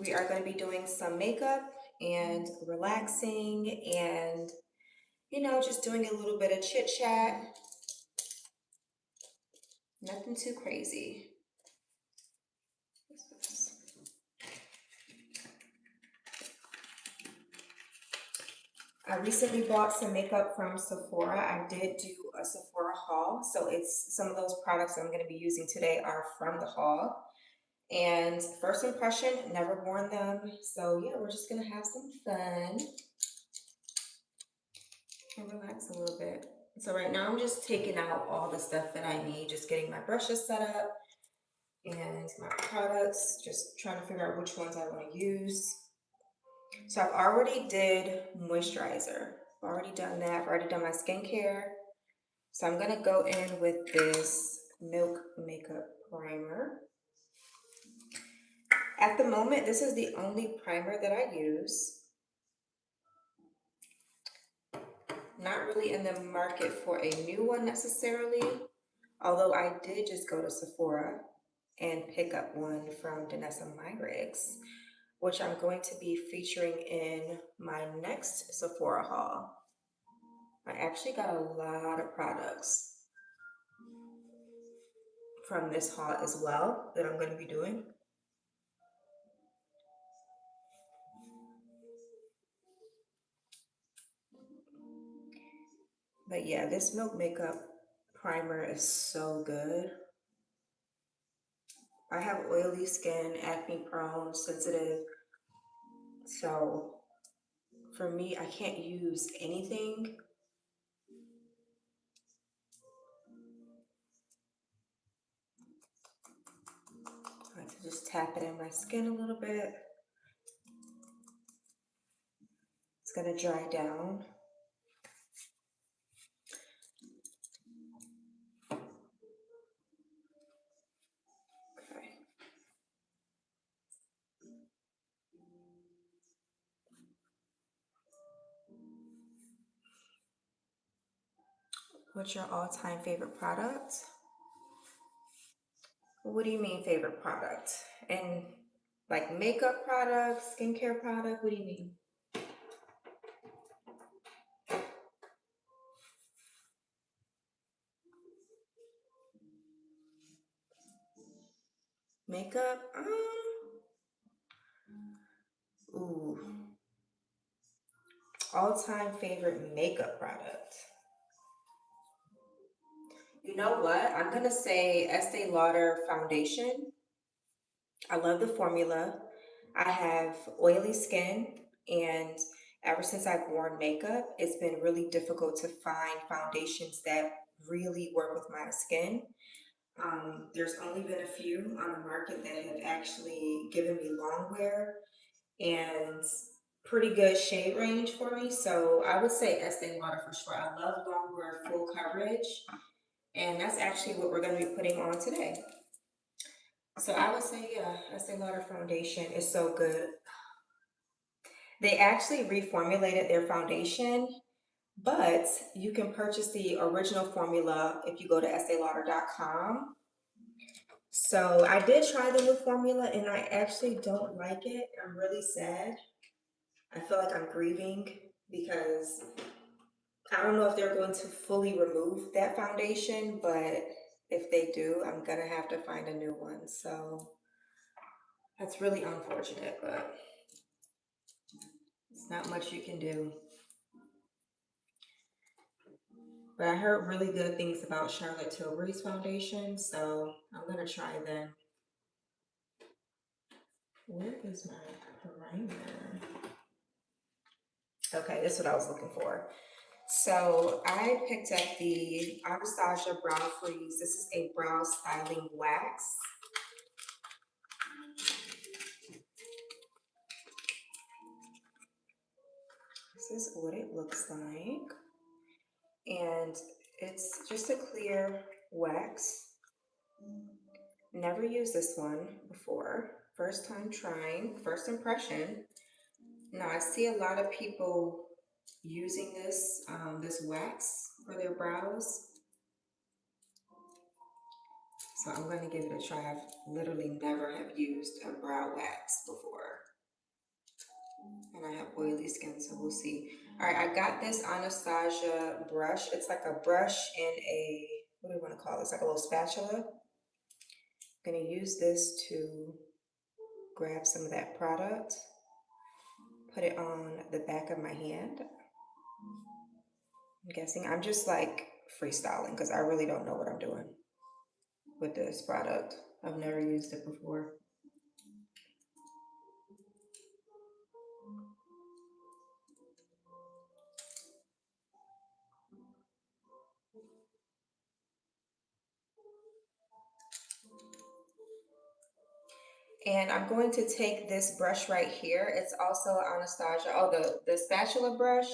we are going to be doing some makeup and relaxing and, just doing a little bit of chit chat. Nothing too crazy. I recently bought some makeup from Sephora. I did do a Sephora haul. So it's some of those products I'm going to be using today are from the haul. And first impression, never worn them. So yeah, we're just going to have some fun and relax a little bit. So right now I'm just taking out all the stuff that I need, just getting my brushes set up and my products, just trying to figure out which ones I want to use. So I've already did moisturizer. I've already done that. I've already done my skincare. So I'm going to go in with this Milk Makeup Primer. At the moment, this is the only primer that I use. Not really in the market for a new one necessarily, although I did just go to Sephora and pick up one from Danessa Myricks, which I'm going to be featuring in my next Sephora haul. I actually got a lot of products from this haul as well that I'm going to be doing. But yeah, this Milk Makeup Primer is so good. I have oily skin, acne prone, sensitive. So for me, I can't use anything. I like to just tap it in my skin a little bit. It's gonna dry down. Okay. What's your all-time favorite product? What do you mean favorite product? And like makeup product, skincare product, what do you mean? Makeup? Ooh. All-time favorite makeup product. You know what? I'm gonna say Estee Lauder foundation. I love the formula. I have oily skin, and ever since I've worn makeup, it's been really difficult to find foundations that really work with my skin. There's only been a few on the market that have actually given me long wear and pretty good shade range for me. So I would say Estee Lauder for sure. I love long wear full coverage, and that's actually what we're going to be putting on today. So I would say, yeah, Estee Lauder foundation is so good. They actually reformulated their foundation, but you can purchase the original formula if you go to esteelauder.com. So I did try the new formula and I actually don't like it. I'm really sad. I feel like I'm grieving because I don't know if they're going to fully remove that foundation, but if they do, I'm gonna have to find a new one. So that's really unfortunate, but it's not much you can do. But I heard really good things about Charlotte Tilbury's foundation, so I'm gonna try them. Where is my primer? Okay, this is what I was looking for. So I picked up the Anastasia Brow Freeze. This is a brow styling wax. This is what it looks like. And it's just a clear wax. Never used this one before. First time trying, first impression. Now I see a lot of people using this wax for their brows. So I'm gonna give it a try. I've literally never have used a brow wax before. And I have oily skin, so we'll see. All right, I got this Anastasia brush. It's like a brush and a, what do you want to call it? It's like a little spatula. I'm gonna use this to grab some of that product, put it on the back of my hand. I'm guessing I'm just like freestyling because I really don't know what I'm doing with this product. I've never used it before. And I'm going to take this brush right here. It's also Anastasia. Oh, the spatula brush.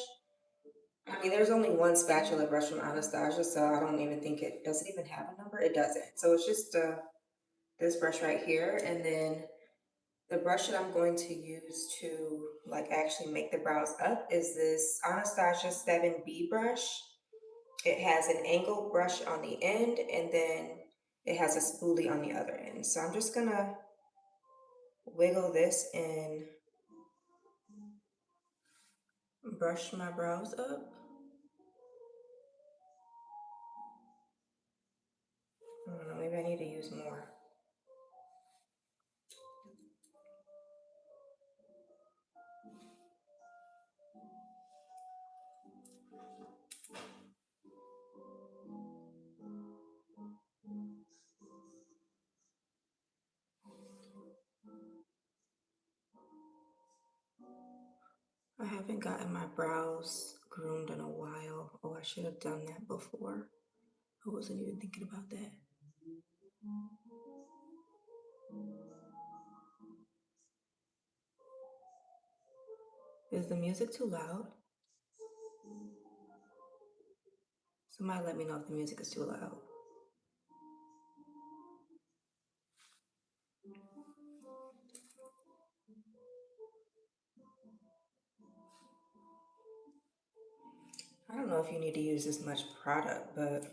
I mean, there's only one spatula brush from Anastasia, so I don't even think it, does it even have a number? It doesn't. So it's just this brush right here. And then the brush that I'm going to use to like actually make the brows up is this Anastasia 7B brush. It has an angled brush on the end, and then it has a spoolie on the other end. So I'm just gonna wiggle this and brush my brows up. I don't know, maybe I need to use more. I haven't gotten my brows groomed in a while. Oh, I should have done that before. I wasn't even thinking about that. Is the music too loud? Somebody let me know if the music is too loud. I don't know if you need to use this much product, but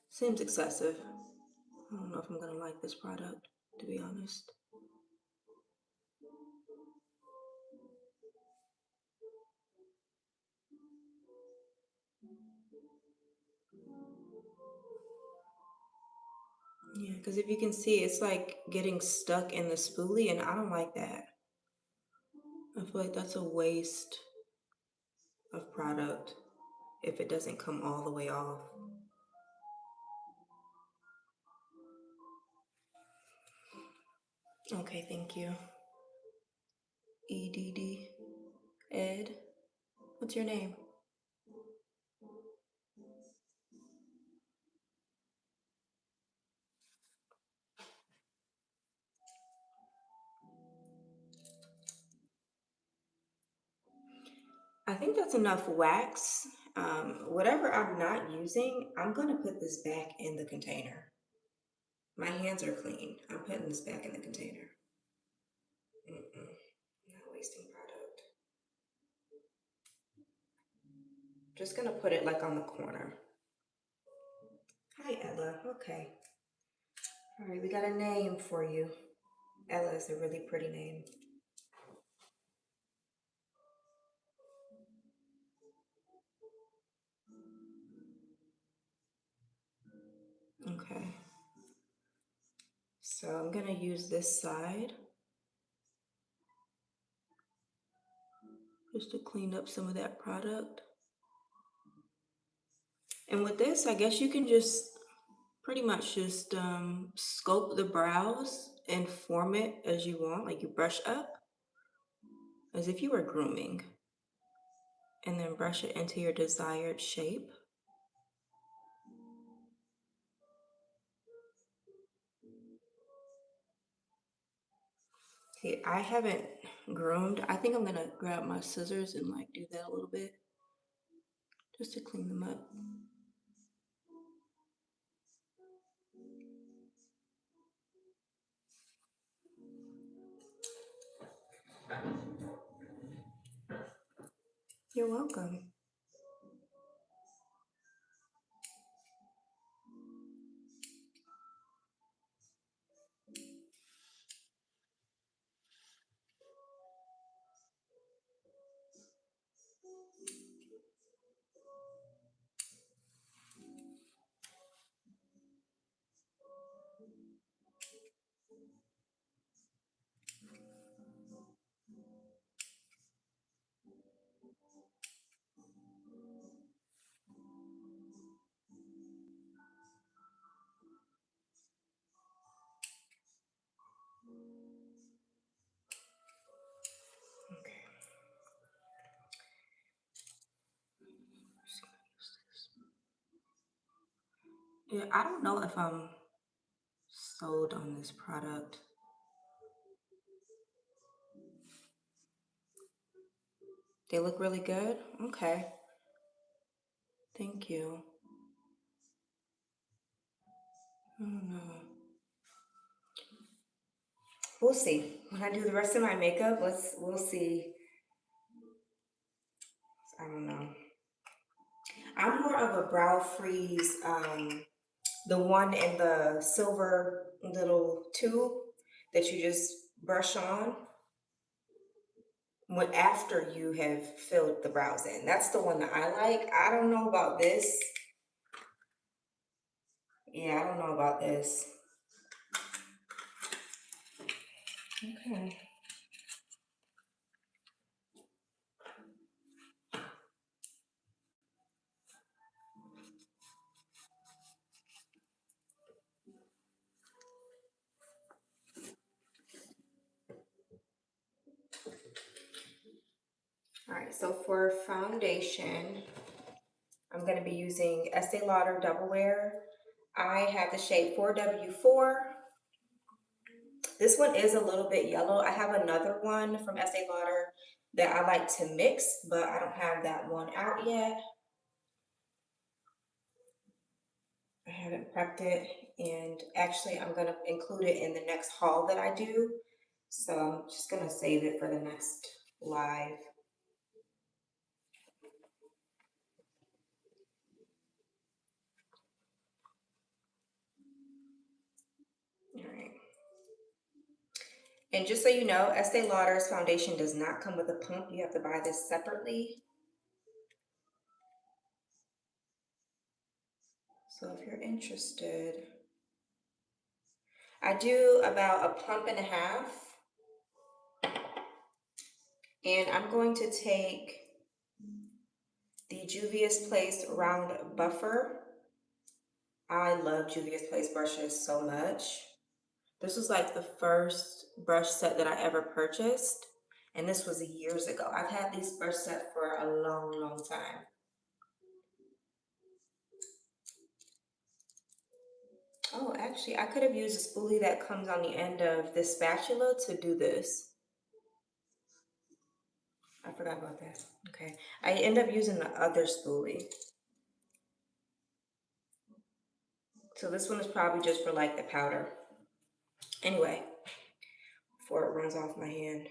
seems excessive. I don't know if I'm gonna like this product, to be honest. Yeah, because if you can see, it's like getting stuck in the spoolie, and I don't like that. I feel like that's a waste of product if it doesn't come all the way off. Okay, thank you. EDD. Ed. What's your name? I think that's enough wax. Whatever I'm not using, I'm gonna put this back in the container. My hands are clean. I'm putting this back in the container. Not wasting product. Just gonna put it like on the corner. Hi, Ella. Okay. All right, we got a name for you. Ella is a really pretty name. Okay. So I'm gonna use this side just to clean up some of that product. And with this, I guess you can just pretty much just sculpt the brows and form it as you want, like you brush up as if you were grooming, and then brush it into your desired shape. See, I haven't groomed. I think I'm gonna grab my scissors and like do that a little bit just to clean them up. You're welcome. Yeah, I don't know if I'm sold on this product. They look really good? Okay. Thank you. I don't know. We'll see. When I do the rest of my makeup, we'll see. I don't know. I'm more of a brow freeze, the one in the silver little tube that you just brush on when after you have filled the brows in. That's the one that I like. I don't know about this. Yeah, I don't know about this. Okay. All right, so for foundation, I'm going to be using Estee Lauder Double Wear. I have the shade 4W4. This one is a little bit yellow. I have another one from Estee Lauder that I like to mix, but I don't have that one out yet. I haven't prepped it, and actually I'm going to include it in the next haul that I do. So I'm just going to save it for the next live. All right. And just so you know, Estee Lauder's foundation does not come with a pump. You have to buy this separately. So if you're interested, I do about a pump and a half. And I'm going to take the Juvia's Place Round Buffer. I love Juvia's Place brushes so much. This was like the first brush set that I ever purchased, and this was years ago. I've had these brush set for a long, long time. Oh, actually, I could have used a spoolie that comes on the end of this spatula to do this. I forgot about that. Okay, I end up using the other spoolie. So this one is probably just for like the powder. Anyway, before it runs off my hand,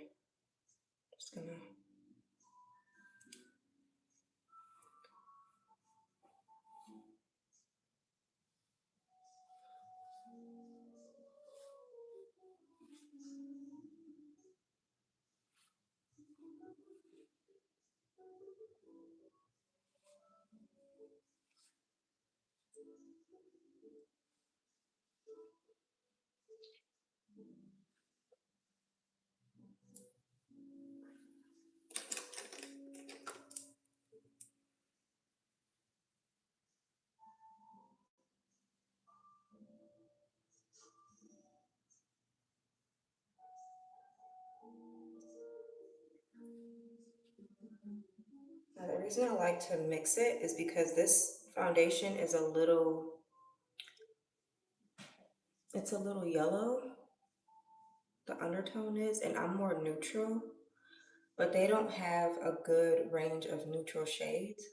just gonna. Now the reason I like to mix it is because this foundation is it's a little yellow, the undertone is, and I'm more neutral, but they don't have a good range of neutral shades.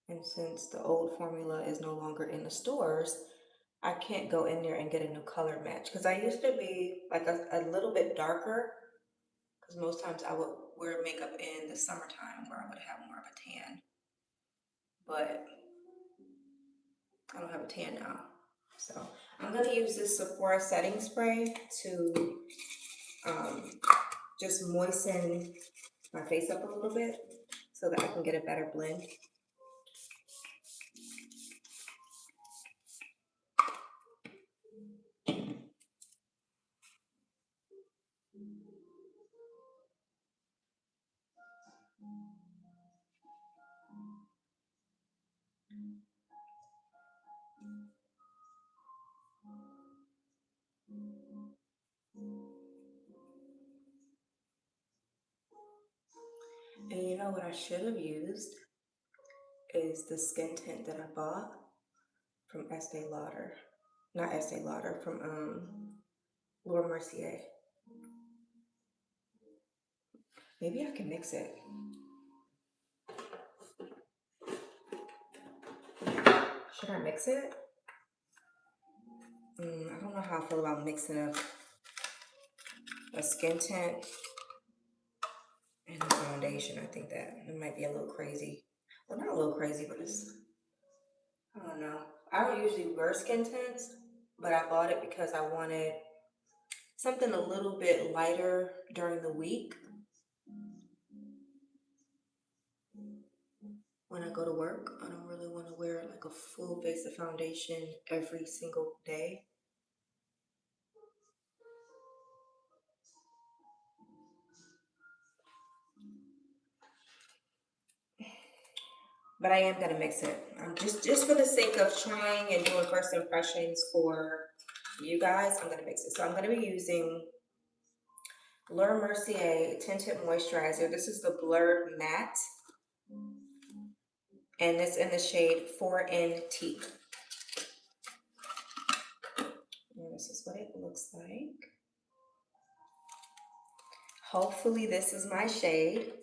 And since the old formula is no longer in the stores, I can't go in there and get a new color match. Because I used to be like a little bit darker, because most times I would wear makeup in the summertime where I would have more of a tan. But I don't have a tan now. So I'm going to use this Sephora setting spray to just moisten my face up a little bit so that I can get a better blend. And You know what I should have used is the skin tint that I bought from Estee Lauder. Not Estee Lauder, from Laura Mercier. Maybe I can mix it. Should I mix it? I don't know how I feel about mixing a skin tint and a foundation. I think that it might be a little crazy. Well, not a little crazy, but it's, I don't know. I don't usually wear skin tints, but I bought it because I wanted something a little bit lighter during the week when I go to work. I don't really want to wear like a full face of foundation every single day. But I am gonna mix it. Just for the sake of trying and doing first impressions for you guys, I'm gonna mix it. So I'm gonna be using Laura Mercier Tinted Moisturizer. This is the Blurred Matte, and it's in the shade 4N Teak. And this is what it looks like. Hopefully this is my shade.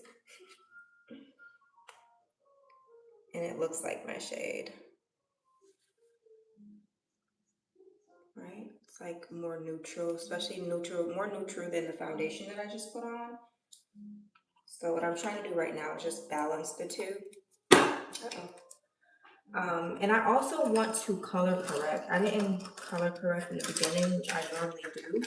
And it looks like my shade. Right? It's like more neutral, especially neutral, more neutral than the foundation that I just put on. So what I'm trying to do right now is just balance the two. And I also want to color correct. I didn't color correct in the beginning, which I normally do.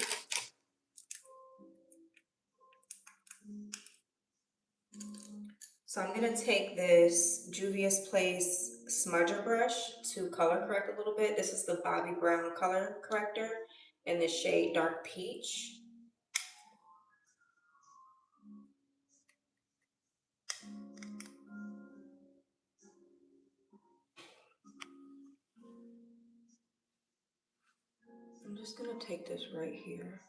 So I'm gonna take this Juvia's Place smudger brush to color correct a little bit. This is the Bobbi Brown color corrector in the shade Dark Peach. I'm just gonna take this right here.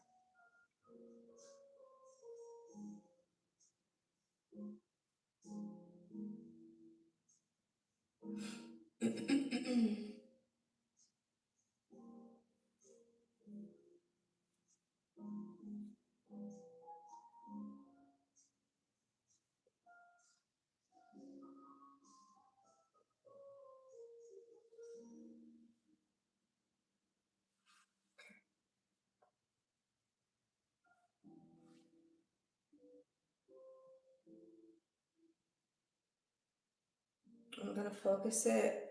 I'm gonna focus it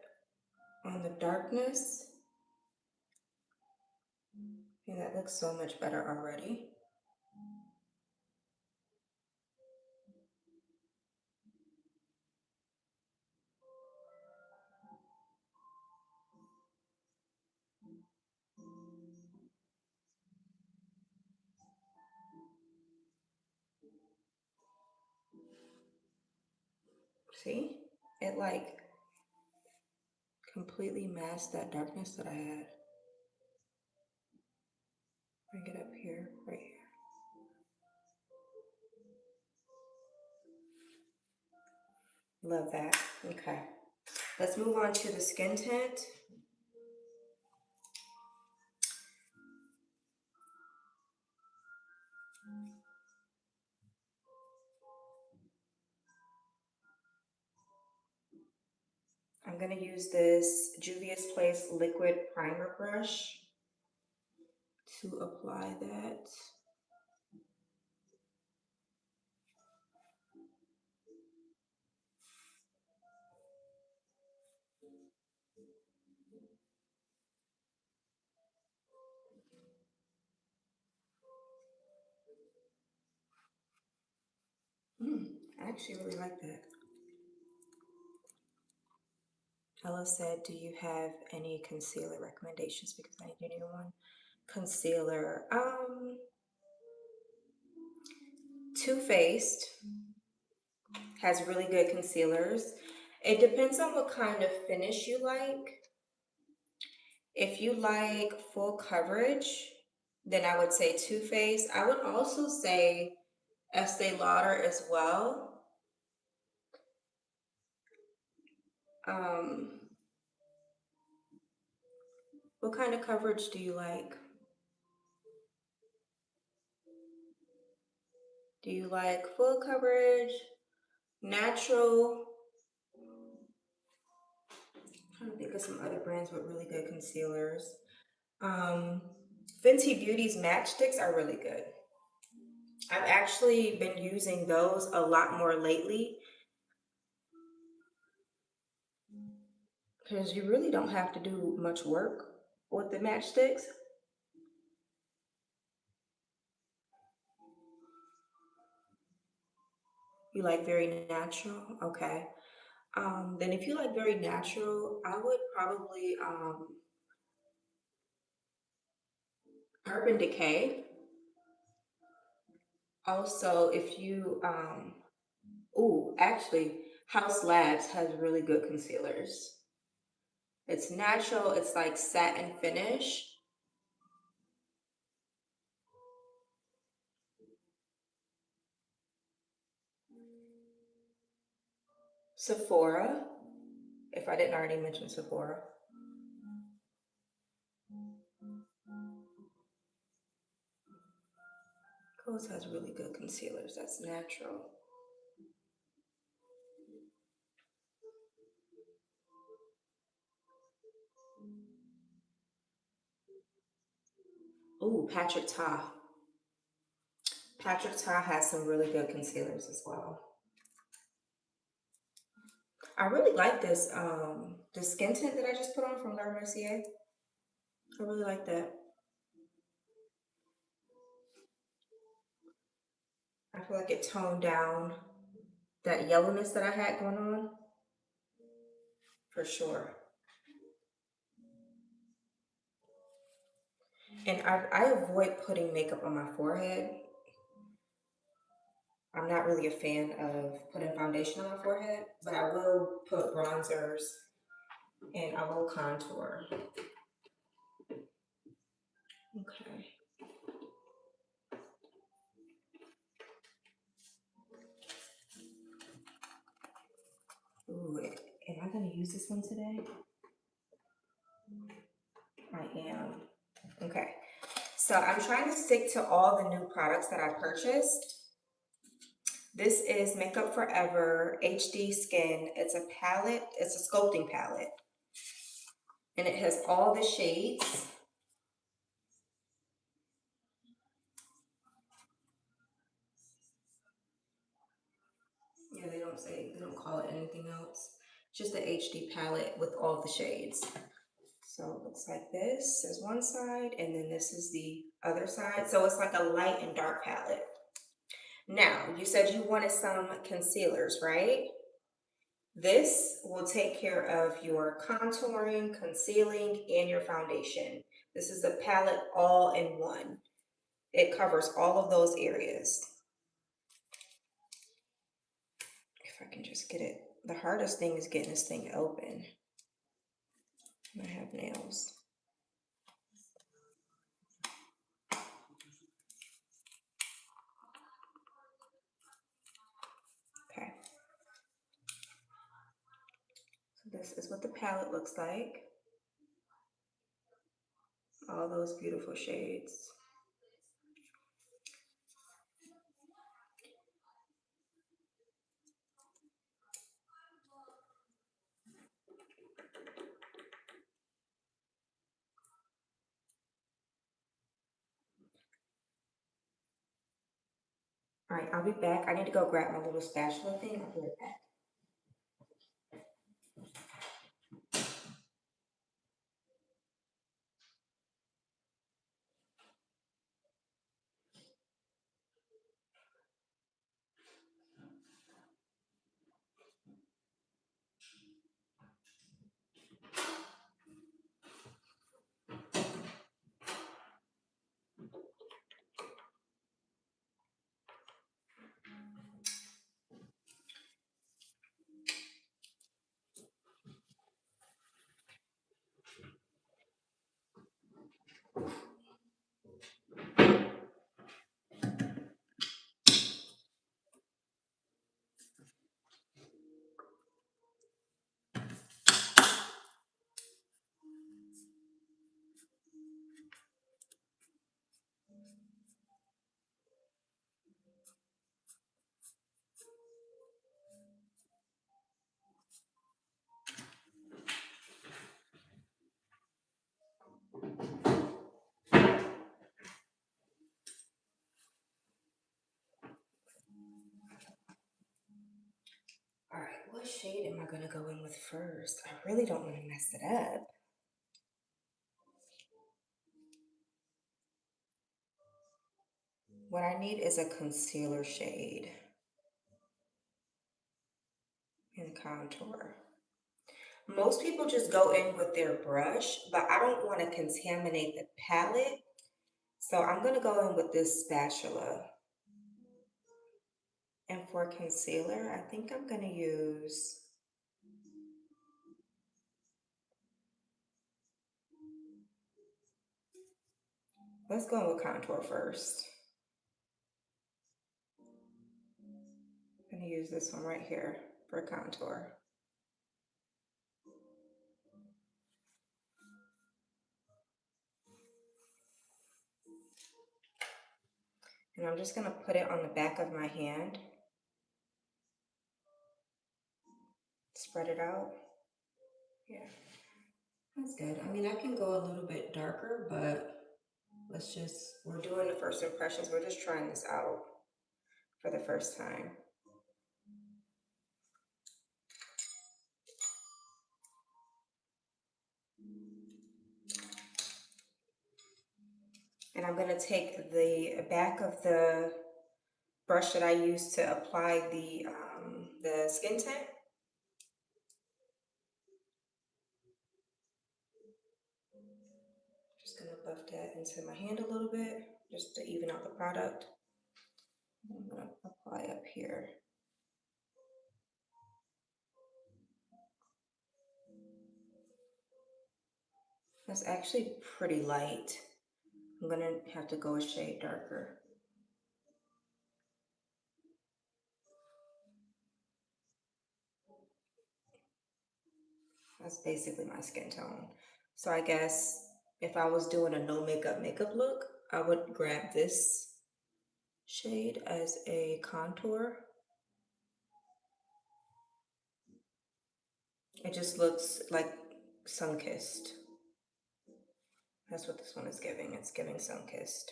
on the darkness. And that looks so much better already. See? It like completely masked that darkness that I had. Bring it up here, right here. Love that. Okay. Let's move on to the skin tint. I'm gonna use this Juvia's Place liquid primer brush to apply that. I actually really like that. Ella said, do you have any concealer recommendations? Because I need a new one. Concealer. Too Faced has really good concealers. It depends on what kind of finish you like. If you like full coverage, then I would say Too Faced. I would also say Estee Lauder as well. Um, what kind of coverage do you like? Do you like full coverage, natural? I'm trying to think of some other brands with really good concealers. Um, Fenty Beauty's matchsticks are really good. I've actually been using those a lot more lately because you really don't have to do much work with the matchsticks. You like very natural? Okay. Then if you like very natural, I would probably Urban Decay. Also, if you ooh, actually, House Labs has really good concealers. It's natural, it's like satin finish. Sephora, if I didn't already mention Sephora. Kohl's has really good concealers, that's natural. Ooh, Patrick Ta. Patrick Ta has some really good concealers as well. I really like this skin tint that I just put on from Laura Mercier. I really like that. I feel like it toned down that yellowness that I had going on for sure. And I avoid putting makeup on my forehead. I'm not really a fan of putting foundation on my forehead, but I will put bronzers and I will contour. Okay. Ooh, am I gonna use this one today? I am. Okay. So I'm trying to stick to all the new products that I purchased. This is Makeup Forever HD Skin. It's a palette, it's a sculpting palette. And it has all the shades. Yeah, they don't call it anything else. Just the HD palette with all the shades. So it looks like this is one side, and then this is the other side. So it's like a light and dark palette. Now, you said you wanted some concealers, right? This will take care of your contouring, concealing, and your foundation. This is a palette all in one. It covers all of those areas. If I can just get it. The hardest thing is getting this thing open. I have nails. Okay. So this is what the palette looks like. All those beautiful shades. All right, I'll be back. I need to go grab my little spatula thing. I'll be right back. What shade am I gonna go in with first? I really don't want to mess it up. What I need is a concealer shade and contour. Most people just go in with their brush, but I don't want to contaminate the palette. So I'm gonna go in with this spatula. And for concealer, I think I'm gonna use, let's go in with contour first. I'm gonna use this one right here for contour. And I'm just gonna put it on the back of my hand. Spread it out. Yeah, that's good. I mean, I can go a little bit darker, but we're doing the first impressions. We're just trying this out for the first time. And I'm gonna take the back of the brush that I used to apply the skin tint. Just gonna buff that into my hand a little bit, just to even out the product. I'm gonna apply up here. That's actually pretty light. I'm gonna have to go a shade darker. That's basically my skin tone. So I guess if I was doing a no makeup look, I would grab this shade as a contour. It just looks like sun-kissed. That's what this one is giving. It's giving sun-kissed.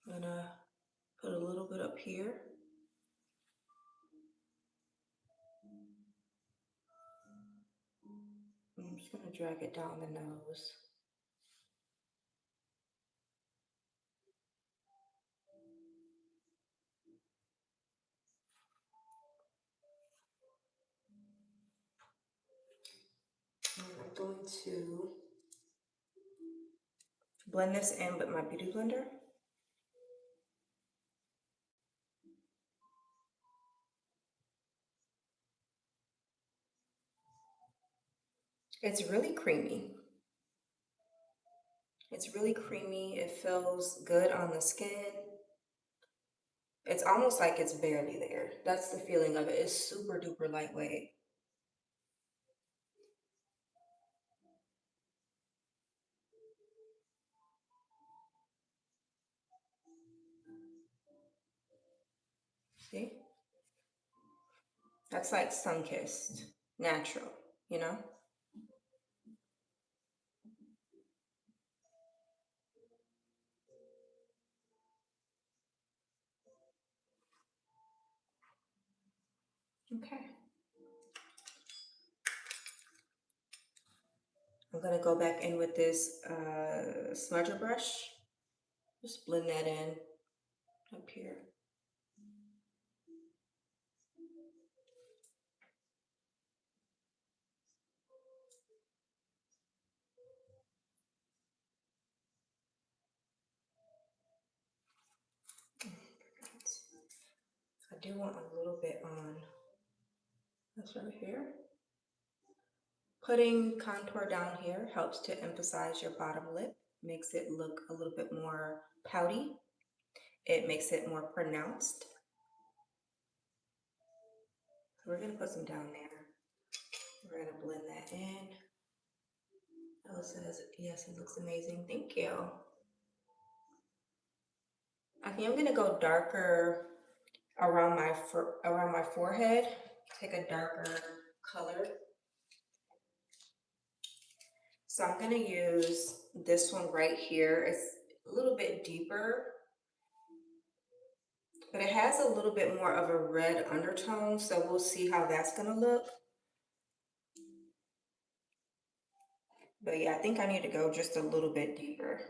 I'm gonna put a little bit up here. I'm just gonna drag it down the nose. And I'm going to blend this in with my beauty blender. It's really creamy. It's really creamy. It feels good on the skin. It's almost like it's barely there. That's the feeling of it. It's super duper lightweight. See? That's like sun-kissed, natural, you know? Okay. I'm gonna go back in with this smudger brush. Just blend that in up here. I do want a little bit on this right here. Putting contour down here helps to emphasize your bottom lip, makes it look a little bit more pouty. It makes it more pronounced. So we're gonna put some down there. We're gonna blend that in. Ella says, yes, it looks amazing. Thank you. I think I'm gonna go darker around my forehead. Take a darker color. So I'm gonna use this one right here. It's a little bit deeper, But it has a little bit more of a red undertone, so we'll see how that's gonna look. But yeah, I think I need to go just a little bit deeper.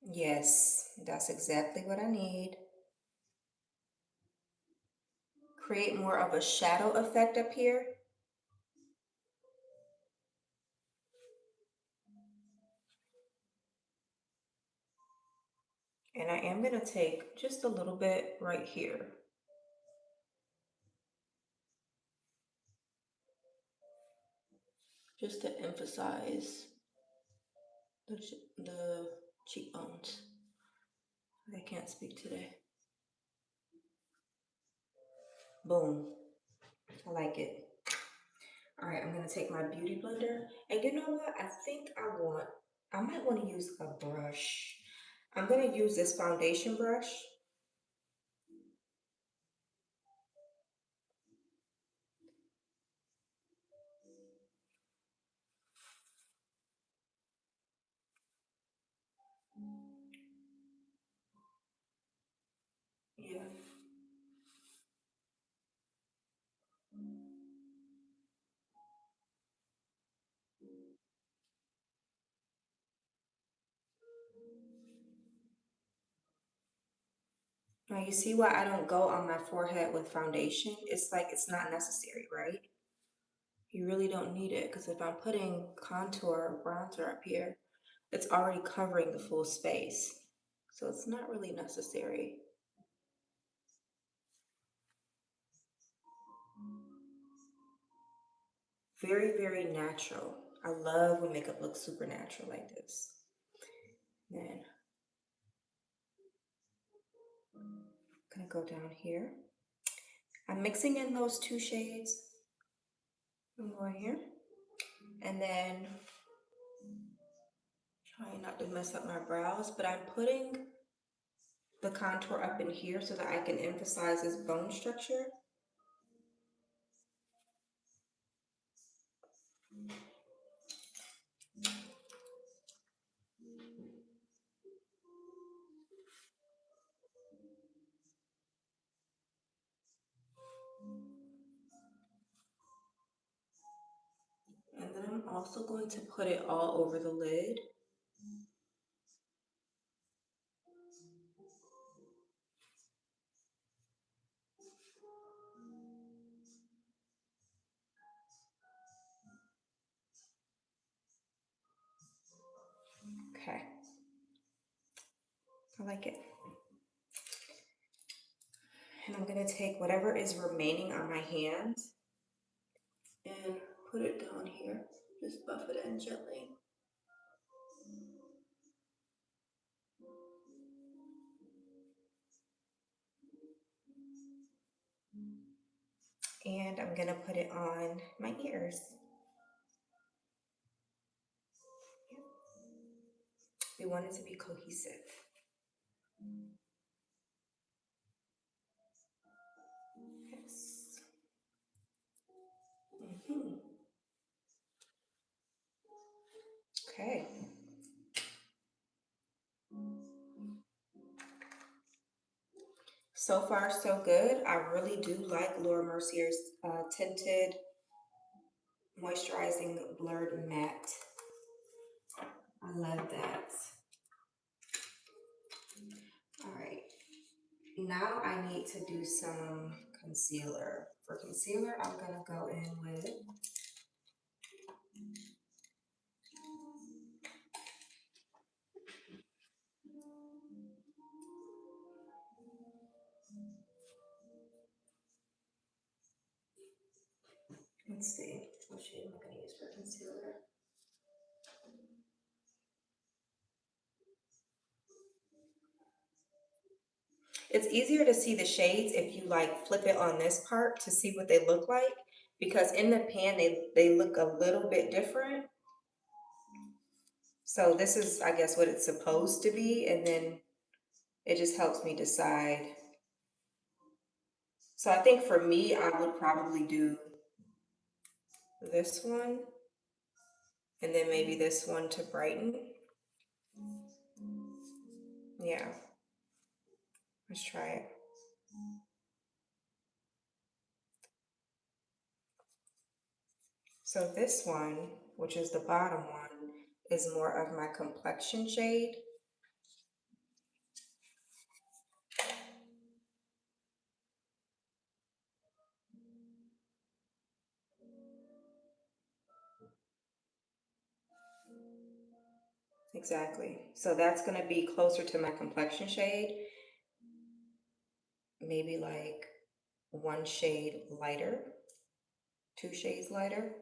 Yes, that's exactly what I need. Create more of a shadow effect up here. And I am gonna take just a little bit right here. Just to emphasize the cheekbones. I can't speak today. Boom. I like it. All right, I'm gonna take my beauty blender. And you know what? I might want to use a brush. I'm gonna use this foundation brush. Yeah. Now you see why I don't go on my forehead with foundation? It's like it's not necessary, right? You really don't need it because if I'm putting contour or bronzer up here, it's already covering the full space. So it's not really necessary. Very, very natural. I love when makeup looks super natural like this. Then I'm gonna go down here. I'm mixing in those two shades. I'm going here. And then trying not to mess up my brows, but I'm putting the contour up in here so that I can emphasize this bone structure. And then I'm also going to put it all over the lid. Okay, I like it. And I'm gonna take whatever is remaining on my hand and put it down here. Just buff it in gently. And I'm gonna put it on my ears. We want it to be cohesive. Yes. Okay. So far, so good. I really do like Laura Mercier's tinted moisturizing blurred matte. I love that. All right. Now I need to do some concealer. For concealer, I'm gonna go in with let's see, what shade am I gonna use for concealer? It's easier to see the shades if you like flip it on this part to see what they look like, because in the pan they look a little bit different. So this is, I guess, what it's supposed to be, and then it just helps me decide. So I think for me, I would probably do this one, and then maybe this one to brighten. Yeah, let's try it. So this one, which is the bottom one, is more of my complexion shade. Exactly. So that's going to be closer to my complexion shade, maybe like one shade lighter, 2 shades lighter.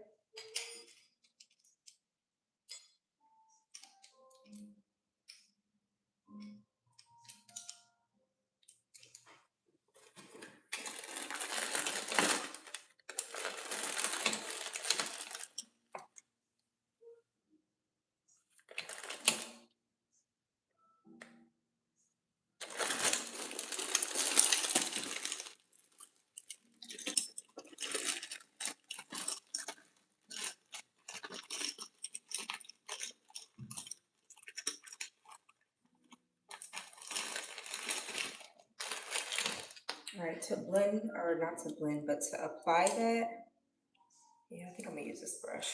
All right, to blend, or not to blend, but to apply that, yeah, I think I'm gonna use this brush.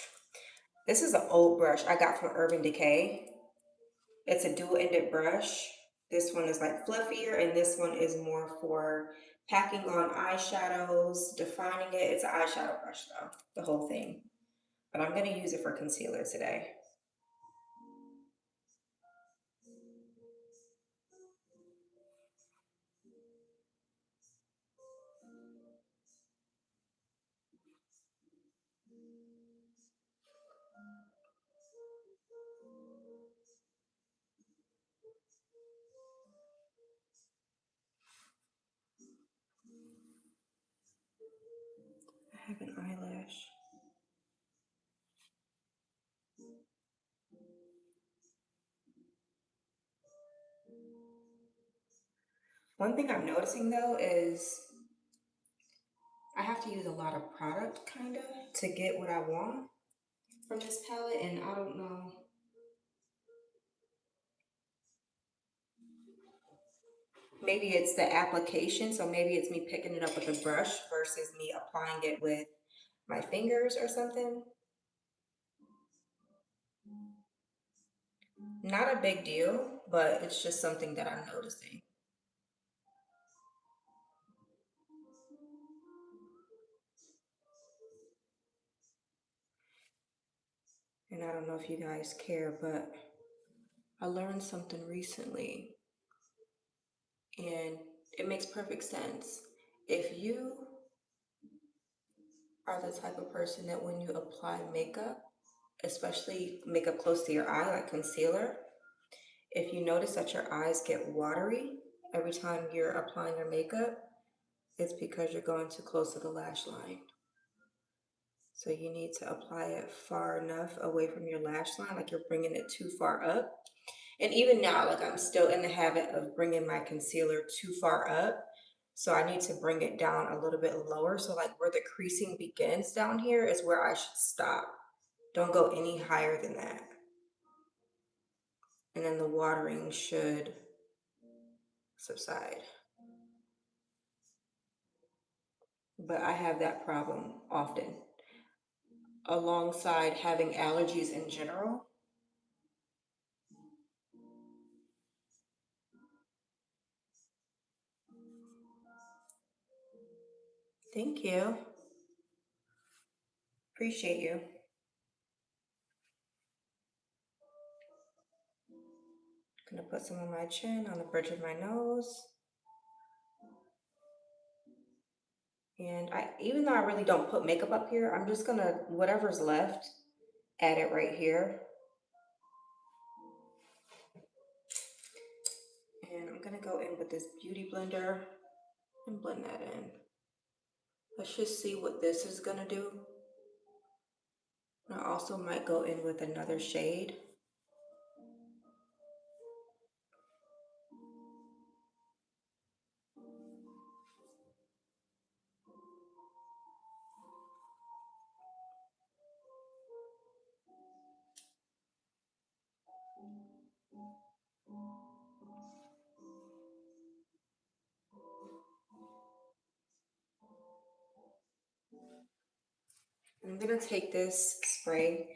This is an old brush I got from Urban Decay. It's a dual-ended brush. This one is like fluffier, and this one is more for packing on eyeshadows, defining it. It's an eyeshadow brush though, the whole thing. But I'm gonna use it for concealer today. I have an eyelash. One thing I'm noticing though is I have to use a lot of product kinda to get what I want from this palette, and I don't know. Maybe it's the application, so maybe it's me picking it up with a brush versus me applying it with my fingers or something. Not a big deal, but it's just something that I'm noticing. And I don't know if you guys care, but I learned something recently, and it makes perfect sense. If you are the type of person that when you apply makeup, especially makeup close to your eye, like concealer, if you notice that your eyes get watery every time you're applying your makeup, it's because you're going too close to the lash line. So you need to apply it far enough away from your lash line, like you're bringing it too far up. And even now, like I'm still in the habit of bringing my concealer too far up. So I need to bring it down a little bit lower. So like where the creasing begins down here is where I should stop. Don't go any higher than that. And then the watering should subside. But I have that problem often, alongside having allergies in general. Thank you. Appreciate you. Gonna put some on my chin, on the bridge of my nose. And even though I really don't put makeup up here, I'm just gonna, whatever's left, add it right here. And I'm I'm gonna go in with this beauty blender and blend that in. Let's just see what this is gonna do. I also might go in with another shade. I'm gonna take this spray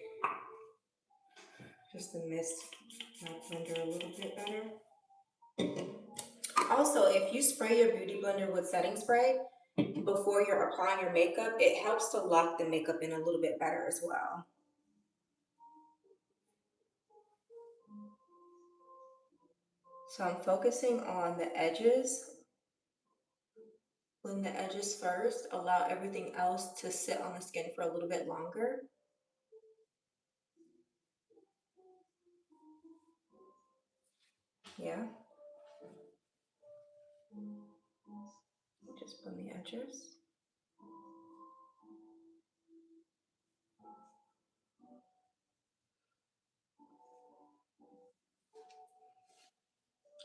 just to mist my blender a little bit better. Also, if you spray your beauty blender with setting spray before you're applying your makeup, it helps to lock the makeup in a little bit better as well. So I'm focusing on the edges. Blend the edges first, allow everything else to sit on the skin for a little bit longer. Yeah. Just blend the edges.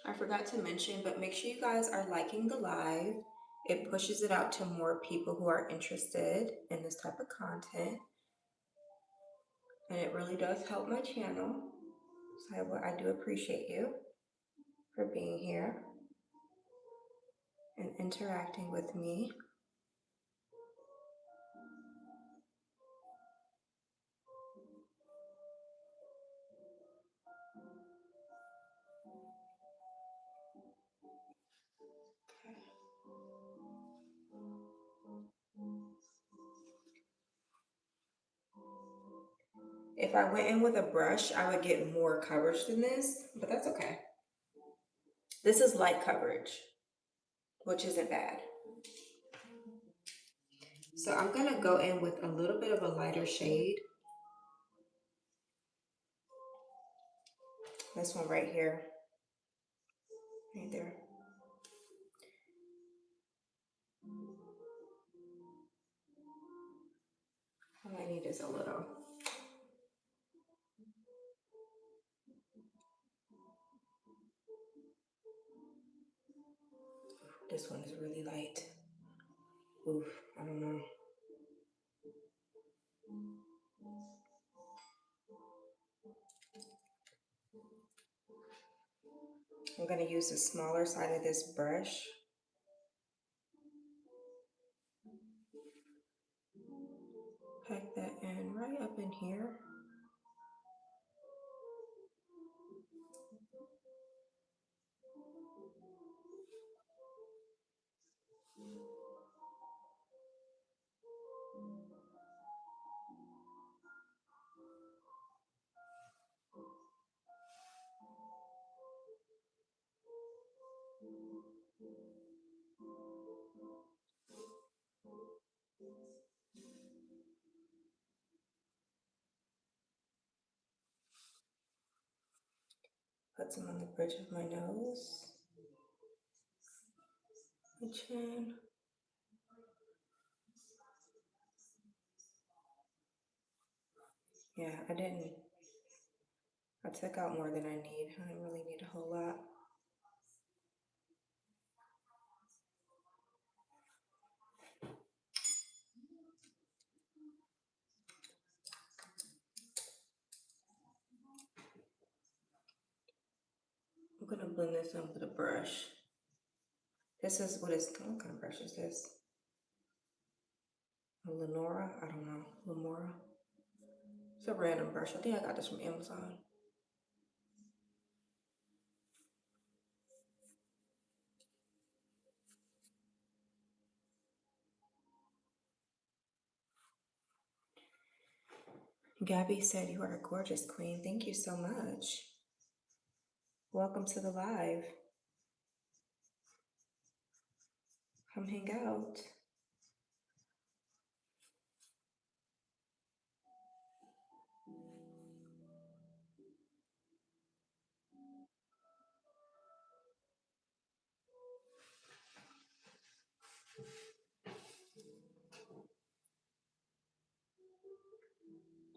I forgot to mention, but make sure you guys are liking the live. It pushes it out to more people who are interested in this type of content. And it really does help my channel. So I do appreciate you for being here and interacting with me. If I went in with a brush, I would get more coverage than this, but that's okay. This is light coverage, which isn't bad. So I'm gonna go in with a little bit of a lighter shade. This one right here, right there. All I need is a little. This one is really light. Oof, I don't know. I'm gonna use the smaller side of this brush. Pack that in right up in here. Put some on the bridge of my nose, my chin. Yeah, I took out more than I need. I don't really need a whole lot. I'm gonna blend this in with a brush. This is what kind of brush is this? A Lenora? I don't know. Lemora. It's a random brush. I think I got this from Amazon. Gabby said, "You are a gorgeous queen." Thank you so much. Welcome to the live. Come hang out.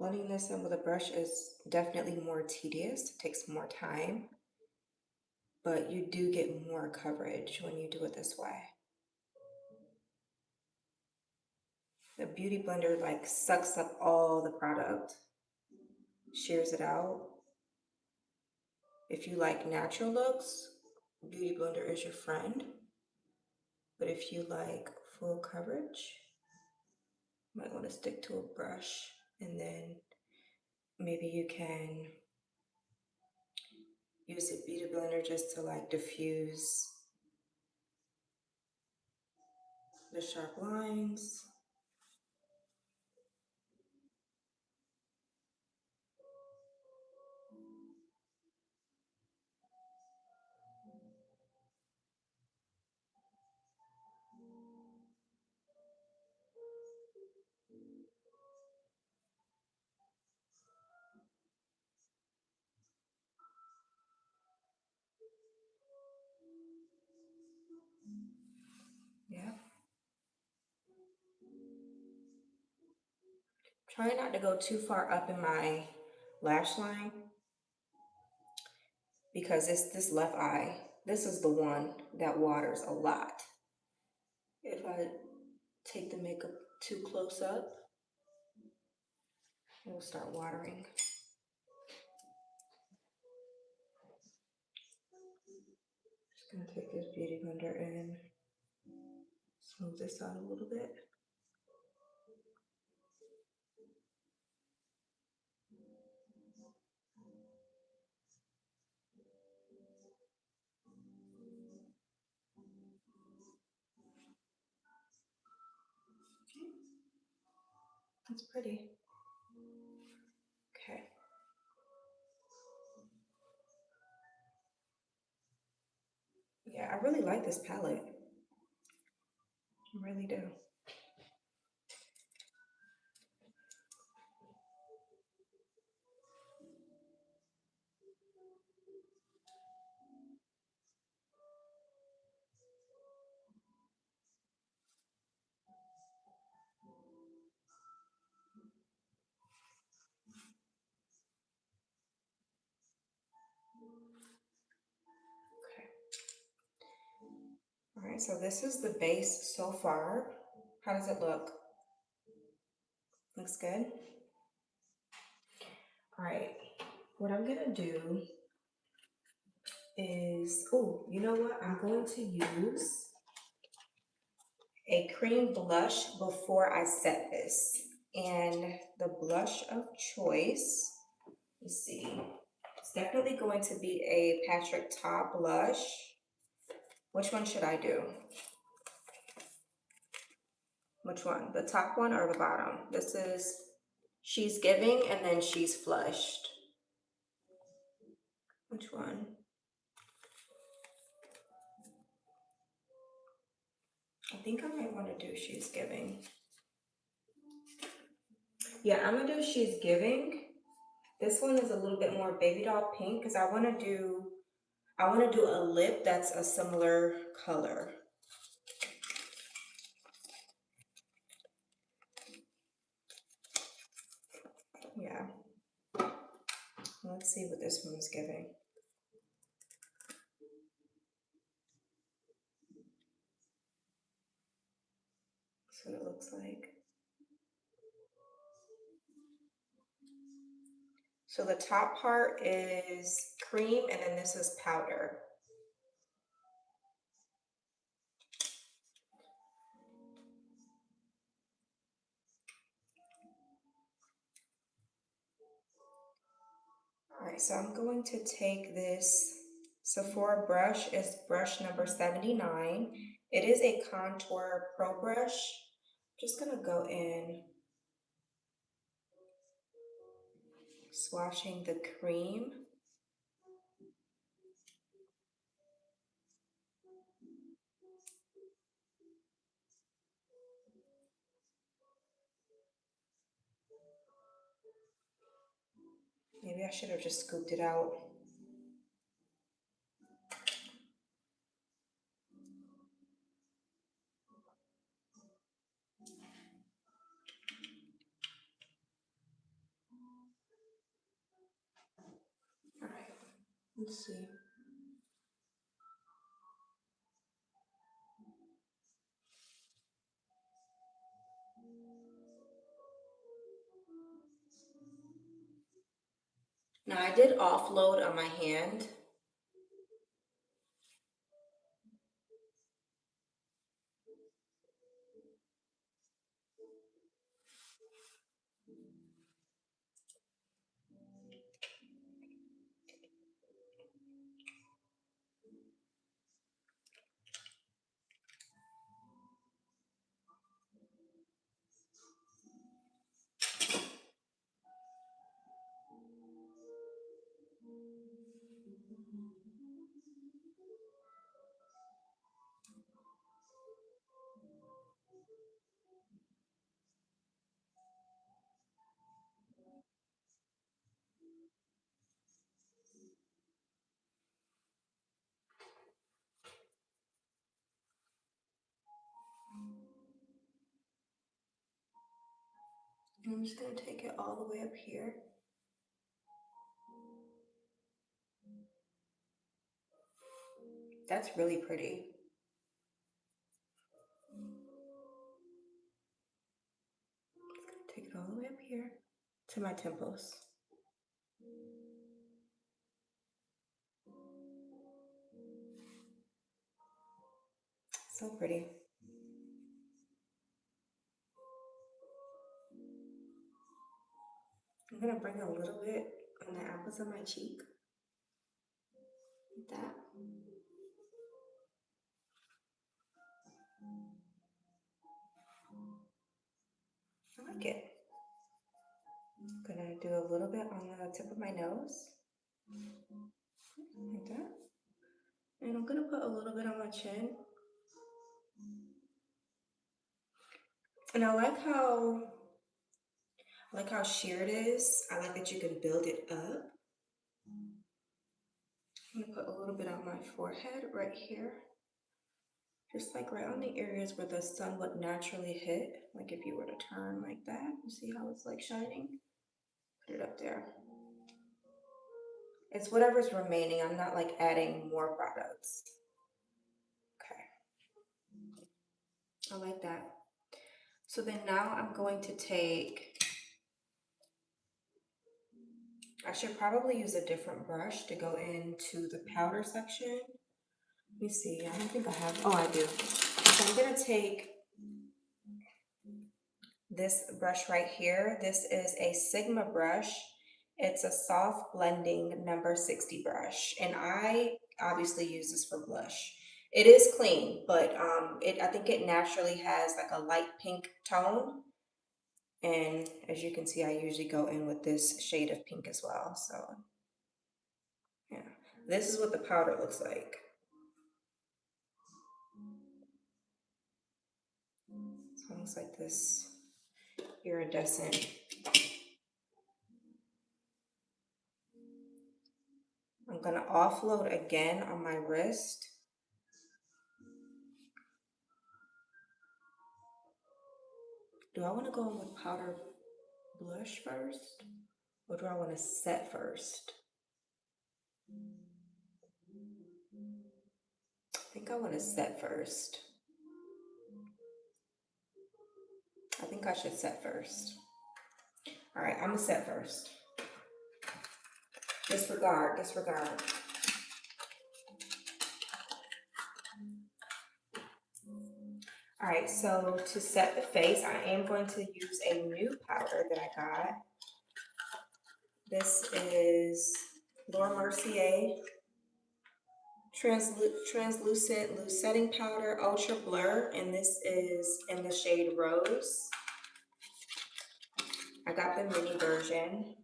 Blending this in with a brush is definitely more tedious, it takes more time, but you do get more coverage when you do it this way. The Beauty Blender like sucks up all the product, shears it out. If you like natural looks, Beauty Blender is your friend. But if you like full coverage, you might want to stick to a brush, and then maybe you can use a Beauty Blender just to like diffuse the sharp lines. Yeah. Try not to go too far up in my lash line because it's this left eye. This is the one that waters a lot. If I take the makeup too close up, it will start watering. Just gonna take this Beauty Blender and smooth this out a little bit. That's pretty. Okay. Yeah, I really like this palette. I really do. Okay. All right, so this is the base so far. How does it look? Looks good? All right, what I'm gonna do is, oh, you know what? I'm going to use a cream blush before I set this. And the blush of choice, let's see, it's definitely going to be a Patrick Ta blush. Which one should I do? Which one? The top one or the bottom? This is She's Giving and then She's Flushed. Which one? I think I might want to do She's Giving. Yeah, I'm gonna do She's Giving. This one is a little bit more baby doll pink because I want to do a lip that's a similar color. Yeah. Let's see what this one's giving. That's what it looks like. So the top part is cream and then this is powder. All right, so I'm going to take this Sephora brush, it's brush number 79. It is a contour pro brush. I'm just gonna go in, swatching the cream. Maybe I should have just scooped it out. Let's see. Now I did offload on my hand. I'm just gonna take it all the way up here. That's really pretty. Take it all the way up here to my temples. So pretty. I'm gonna bring a little bit on the apples of my cheek. Like that. I like it. I'm gonna do a little bit on the tip of my nose. Like that. And I'm gonna put a little bit on my chin. And I like how sheer it is. I like that you can build it up. I'm gonna put a little bit on my forehead right here. Just like right on the areas where the sun would naturally hit. Like if you were to turn like that, you see how it's like shining? Put it up there. It's whatever's remaining. I'm not like adding more products. Okay. I like that. So then now I'm going to take, I should probably use a different brush to go into the powder section. Let me see, I don't think I have, oh I do. So I'm gonna take this brush right here. This is a Sigma brush. It's a soft blending number 60 brush. And I obviously use this for blush. It is clean, but I think it naturally has like a light pink tone. And as you can see, I usually go in with this shade of pink as well. So yeah, this is what the powder looks like. So it looks like this iridescent. I'm gonna offload again on my wrist. Do I want to go in with powder blush first? Or do I want to set first? I think I want to set first. I think I should set first. All right, I'm gonna set first. Disregard, disregard. All right, so to set the face, I am going to use a new powder that I got. This is Laura Mercier Translucent Loose Setting Powder Ultra Blur, and this is in the shade Rose. I got the mini version.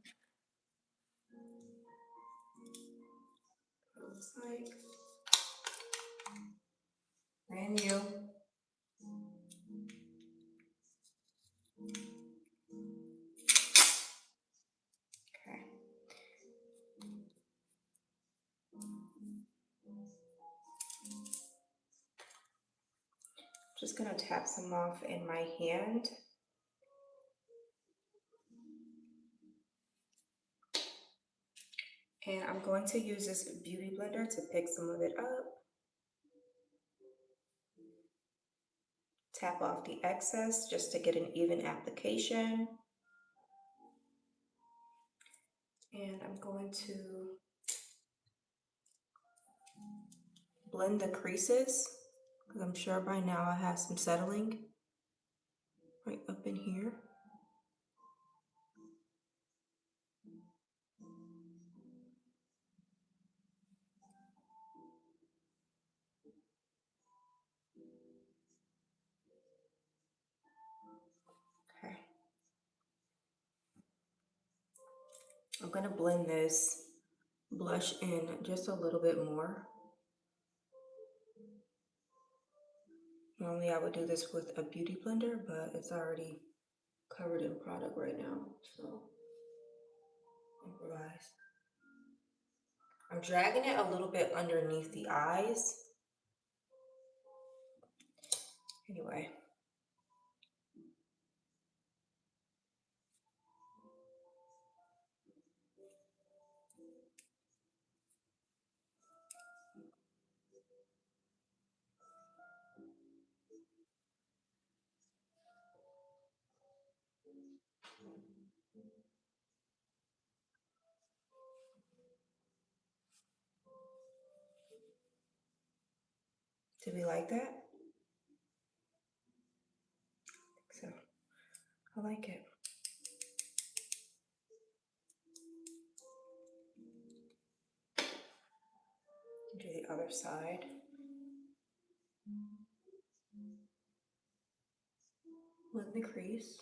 Looks like brand new. Okay. Just gonna tap some off in my hand. And I'm going to use this beauty blender to pick some of it up. Tap off the excess just to get an even application. And I'm going to blend the creases, because I'm sure by now I have some settling right up in here. Okay. I'm going to blend this blush in just a little bit more. Normally I would do this with a beauty blender, but it's already covered in product right now, so improvise. I'm dragging it a little bit underneath the eyes. Anyway. Do we like that? So, I like it. Do the other side. With the crease.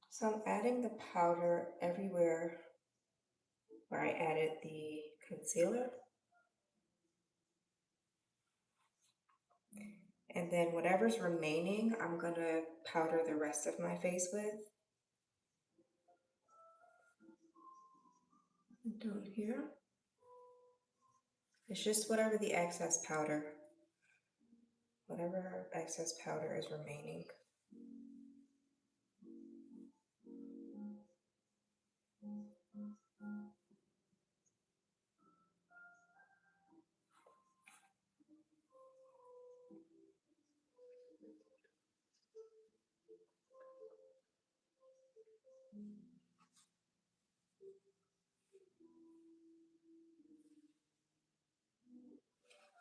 So I'm adding the powder everywhere where I added the concealer. And then whatever's remaining, I'm gonna powder the rest of my face with. Down here. It's just whatever the excess powder, whatever excess powder is remaining.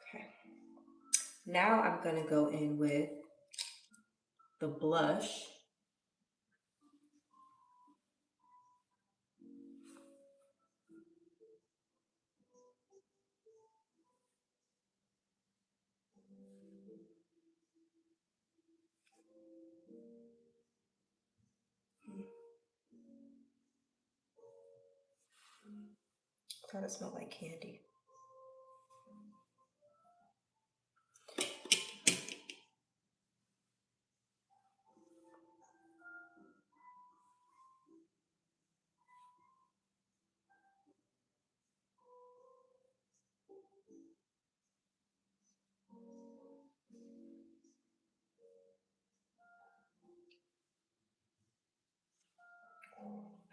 Okay. Now I'm gonna go in with the blush. Thought it smelled like candy.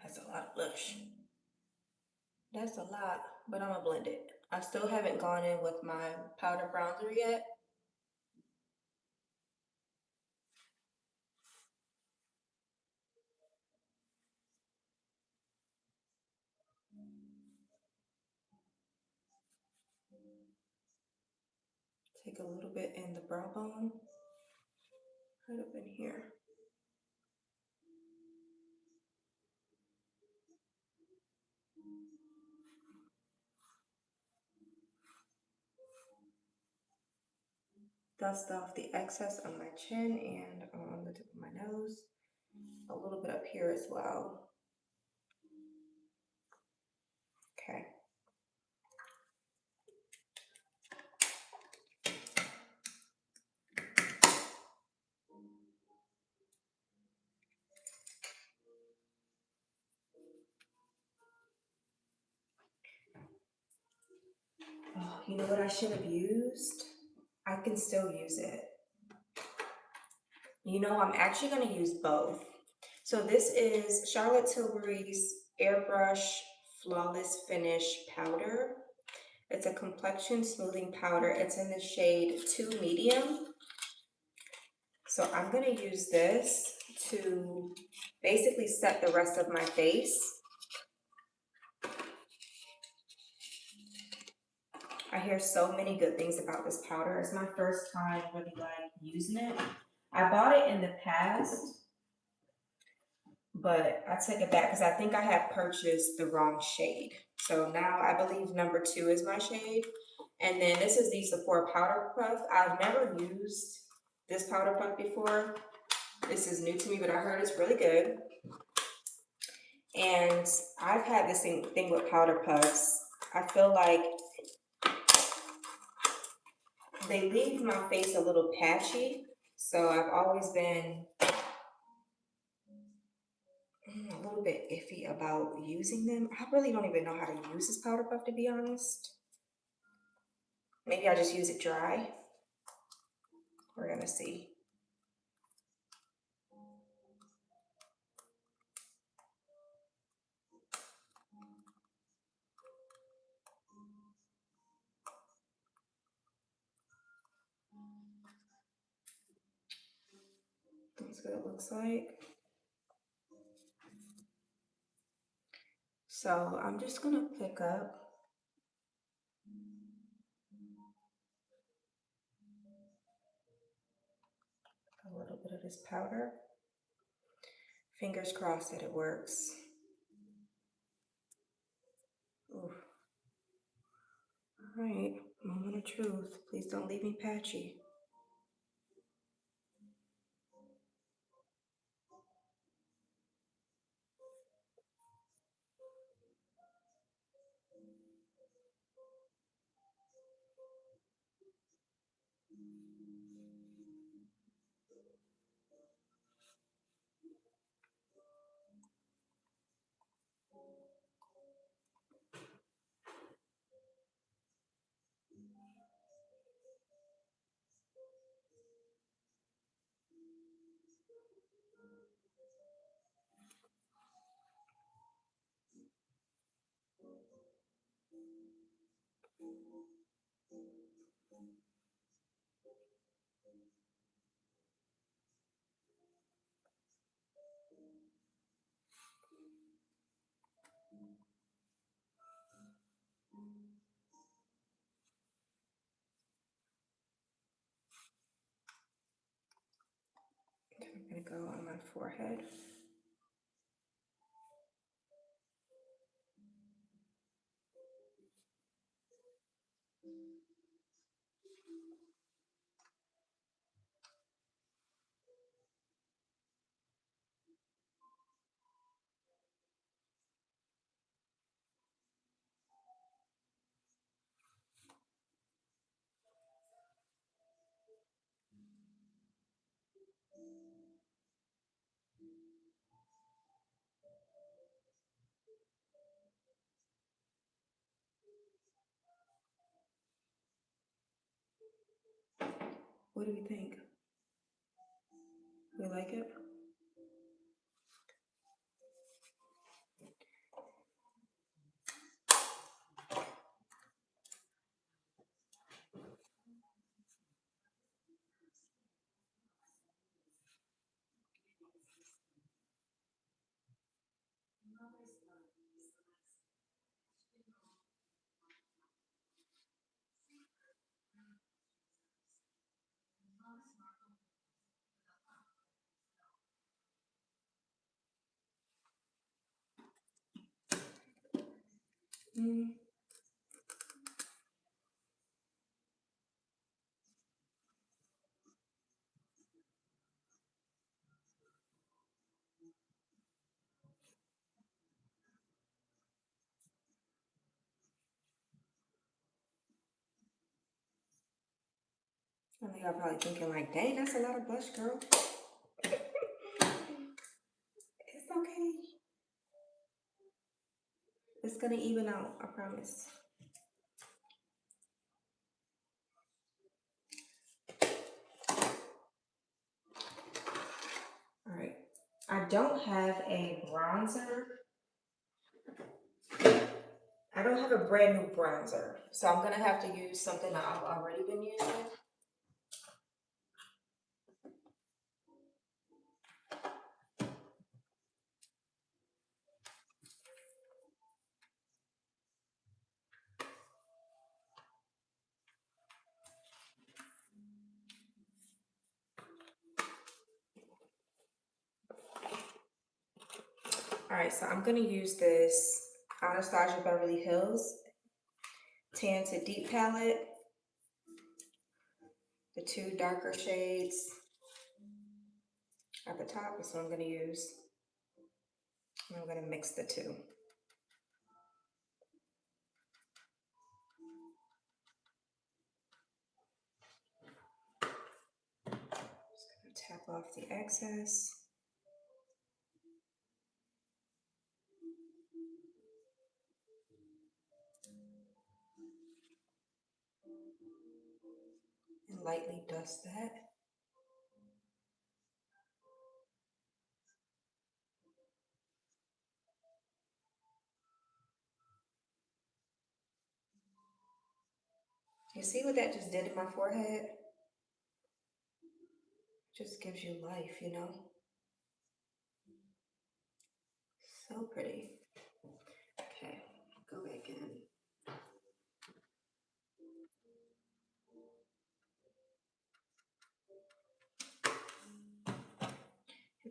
That's a lot of blush. That's a lot, but I'm gonna blend it. I still haven't gone in with my powder bronzer yet. Take a little bit in the brow bone, right up in here. Dust off the excess on my chin and on the tip of my nose. A little bit up here as well. Okay. Oh, you know what I should have used? I can still use it. You know, I'm actually going to use both. So this is Charlotte Tilbury's Airbrush Flawless Finish Powder. It's a complexion smoothing powder. It's in the shade 2 Medium. So I'm going to use this to basically set the rest of my face. I hear so many good things about this powder. It's my first time really like using it. I bought it in the past, but I took it back because I think I had purchased the wrong shade. So now I believe number 2 is my shade. And then this is the Sephora Powder Puff. I've never used this powder puff before. This is new to me, but I heard it's really good. And I've had this thing with powder puffs. I feel like they leave my face a little patchy. So I've always been a little bit iffy about using them. I really don't even know how to use this powder puff, to be honest. Maybe I just use it dry. We're gonna see. That's what it looks like. So I'm just gonna pick up a little bit of this powder. Fingers crossed that it works. Oof. All right, moment of truth. Please don't leave me patchy. I'm gonna go on my forehead. What do we think? We like it? Mm. I know y'all probably thinking like, dang, that's a lot of blush, girl. It's okay. It's gonna even out, I promise. All right. I don't have a bronzer. I don't have a brand new bronzer, so I'm gonna have to use something that I've already been using. All right, so I'm gonna use this Anastasia Beverly Hills Tan to Deep palette, the two darker shades at the top is what I'm gonna use. And I'm gonna mix the two. Just gonna tap off the excess. And lightly dust that. You see what that just did to my forehead? Just gives you life, you know? So pretty. Okay, go back in.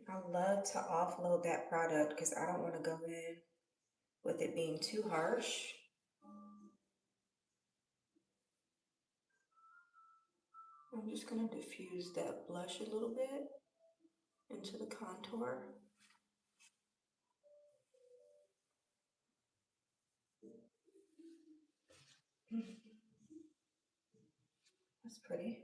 I love to offload that product because I don't want to go in with it being too harsh. I'm just going to diffuse that blush a little bit into the contour. That's pretty.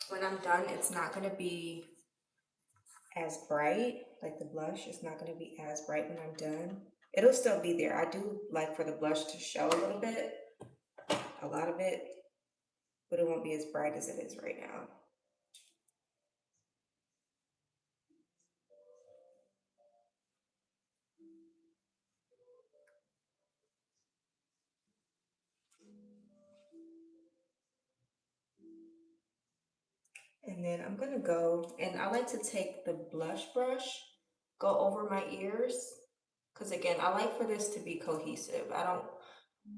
When I'm done, it's not going to be as bright, like the blush is not going to be as bright when I'm done. It'll still be there. I do like for the blush to show a little bit, a lot of it, but it won't be as bright as it is right now. And then I'm gonna go, and I like to take the blush brush, go over my ears, because again, I like for this to be cohesive. I don't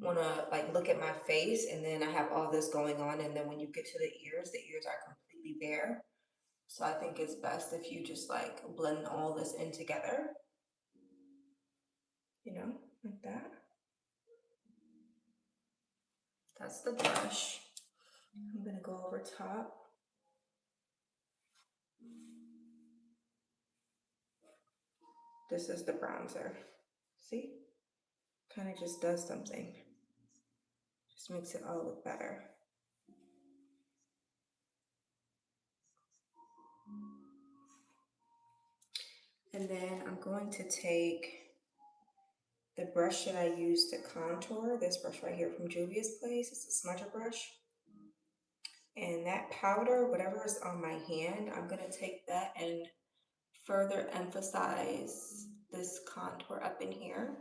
want to like look at my face and then I have all this going on, and then when you get to the ears are completely bare. So I think it's best if you just like blend all this in together, you know, like that. That's the blush. I'm gonna go over top. This is the bronzer. See? Kind of just does something. Just makes it all look better. And then I'm going to take the brush that I use to contour, this brush right here from Juvia's Place. It's a smudger brush. And that powder, whatever is on my hand, I'm gonna take that and further emphasize this contour up in here.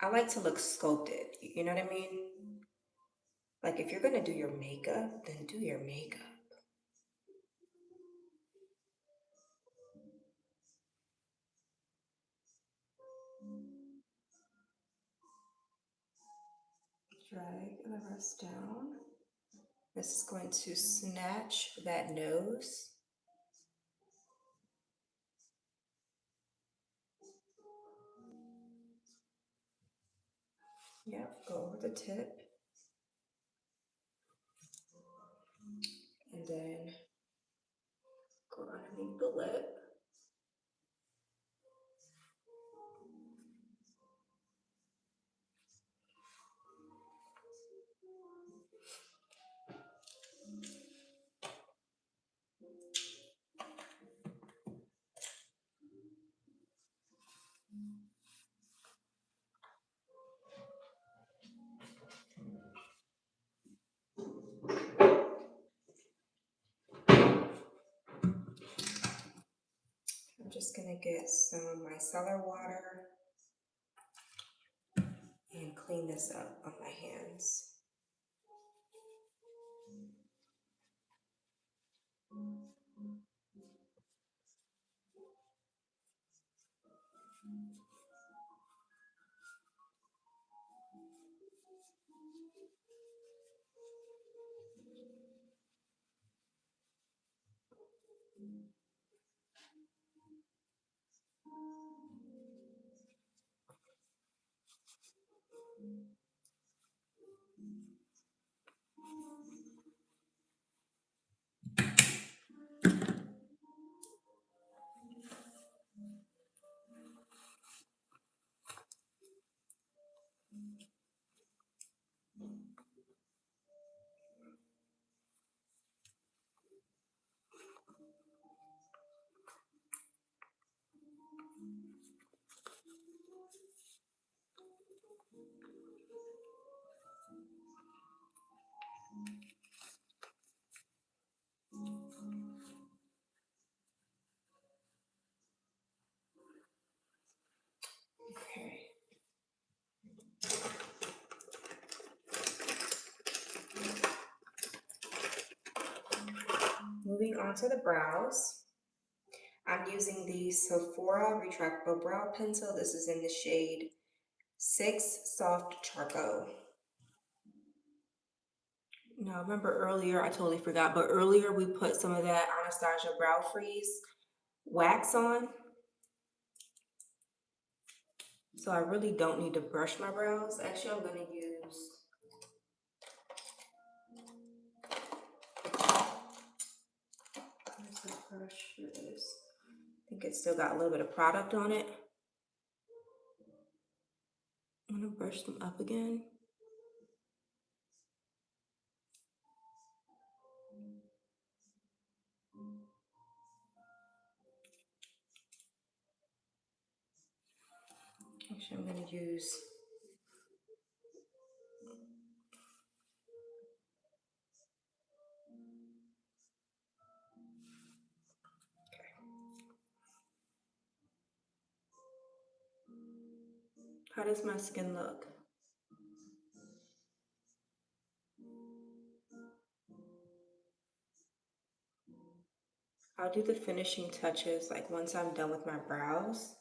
I like to look sculpted, you know what I mean? Like if you're gonna do your makeup, then do your makeup. Drag the rest down. This is going to snatch that nose. Yep, go over the tip. And then go underneath the lip. I'm just gonna get some micellar water and clean this up on my hands. Okay. Moving on to the brows. I'm using the Sephora Retractable Brow Pencil. This is in the shade 6 Soft Charcoal. Now, remember earlier, I totally forgot, but earlier we put some of that Anastasia Brow Freeze wax on. So I really don't need to brush my brows. Actually, I'm going to use where's the brush for this? I think it's still got a little bit of product on it. I'm going to brush them up again. Actually, I'm going to use how does my skin look? I'll do the finishing touches like once I'm done with my brows.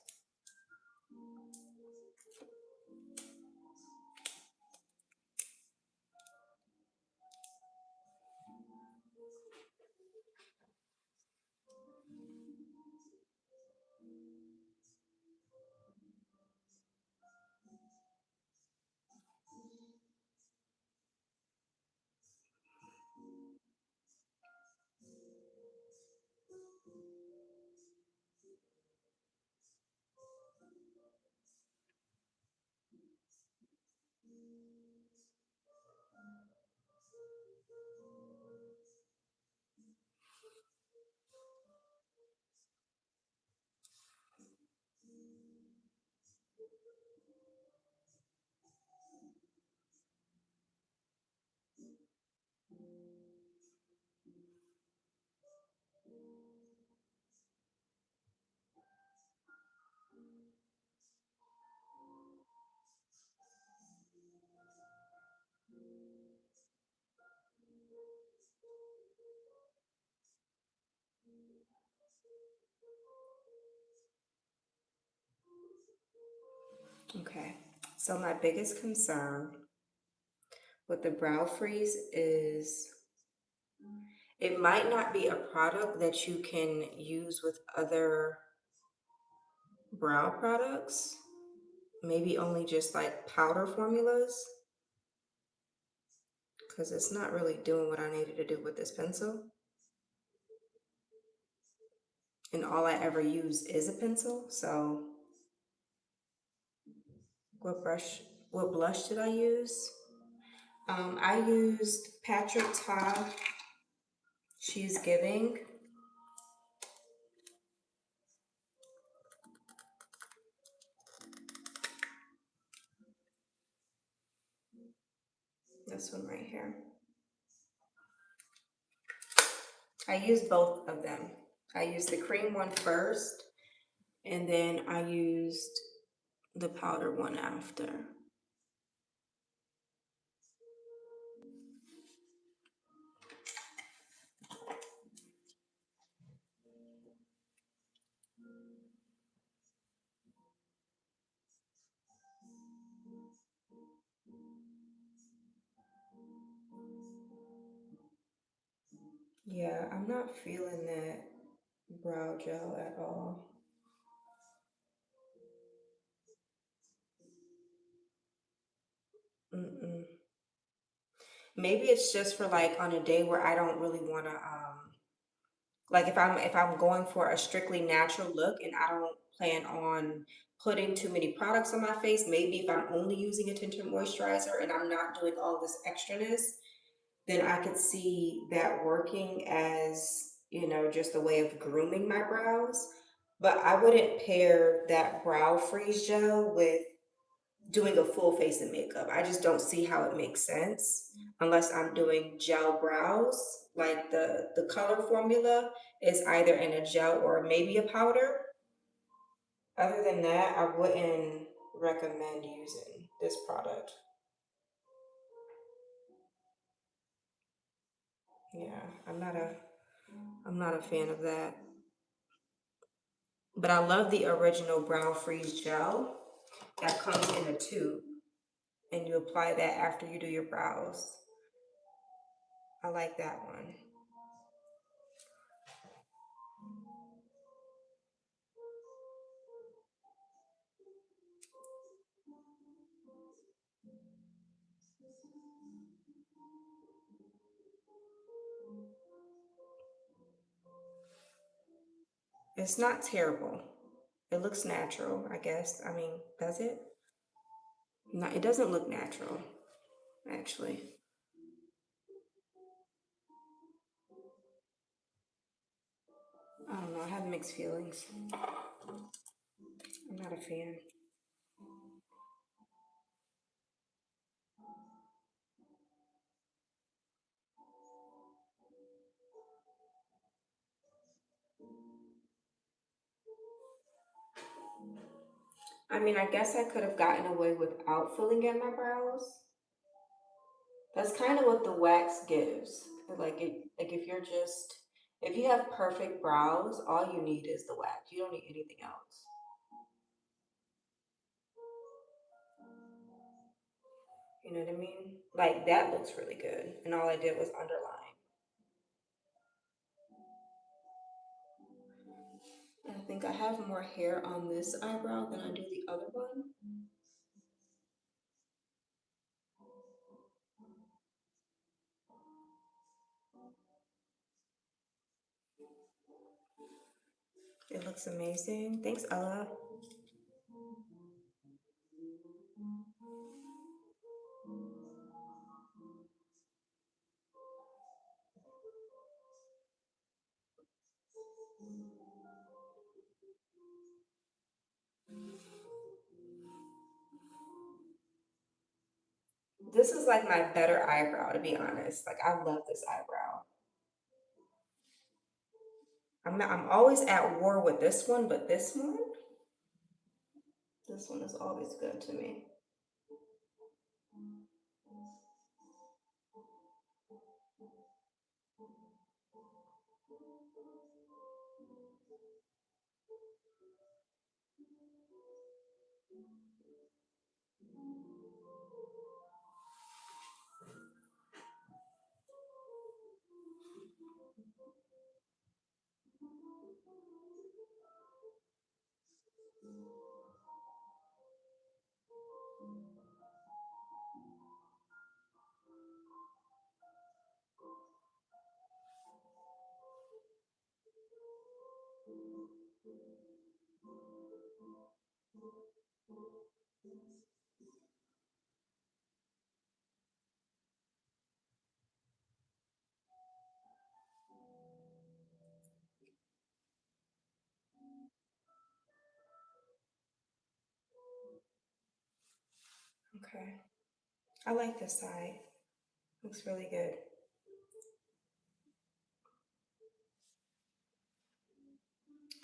So my biggest concern with the brow freeze is it might not be a product that you can use with other brow products. Maybe only just like powder formulas, because it's not really doing what I needed to do with this pencil. And all I ever use is a pencil. So what blush did I use? I used Patrick Ta She's Giving. This one right here. I used both of them. I used the cream one first, and then I used the powder one after. Yeah, I'm not feeling that brow gel at all. Mm-mm. Maybe it's just for like on a day where I don't really want to like if I'm going for a strictly natural look and I don't plan on putting too many products on my face, maybe if I'm only using a tinted moisturizer and I'm not doing all this extraness, then I could see that working as, just a way of grooming my brows. But I wouldn't pair that brow freeze gel with doing a full face of makeup. I just don't see how it makes sense unless I'm doing gel brows. Like the color formula is either in a gel or maybe a powder. Other than that, I wouldn't recommend using this product. Yeah, I'm not a fan of that. But I love the original brow freeze gel that comes in a tube and you apply that after you do your brows. I like that one. It's not terrible. It looks natural, I guess. I mean, does it? No, it doesn't look natural, actually. I don't know. I have mixed feelings. I'm not a fan. I mean, I guess I could have gotten away without filling in my brows. That's kind of what the wax gives. Like if you have perfect brows, all you need is the wax. You don't need anything else. You know what I mean? Like that looks really good, and all I did was underline. I think I have more hair on this eyebrow than I do the other one. It looks amazing. Thanks, Ella. This is like my better eyebrow, to be honest. Like I love this eyebrow. I'm always at war with this one, but this one is always good to me. Okay. I like this side. Looks really good.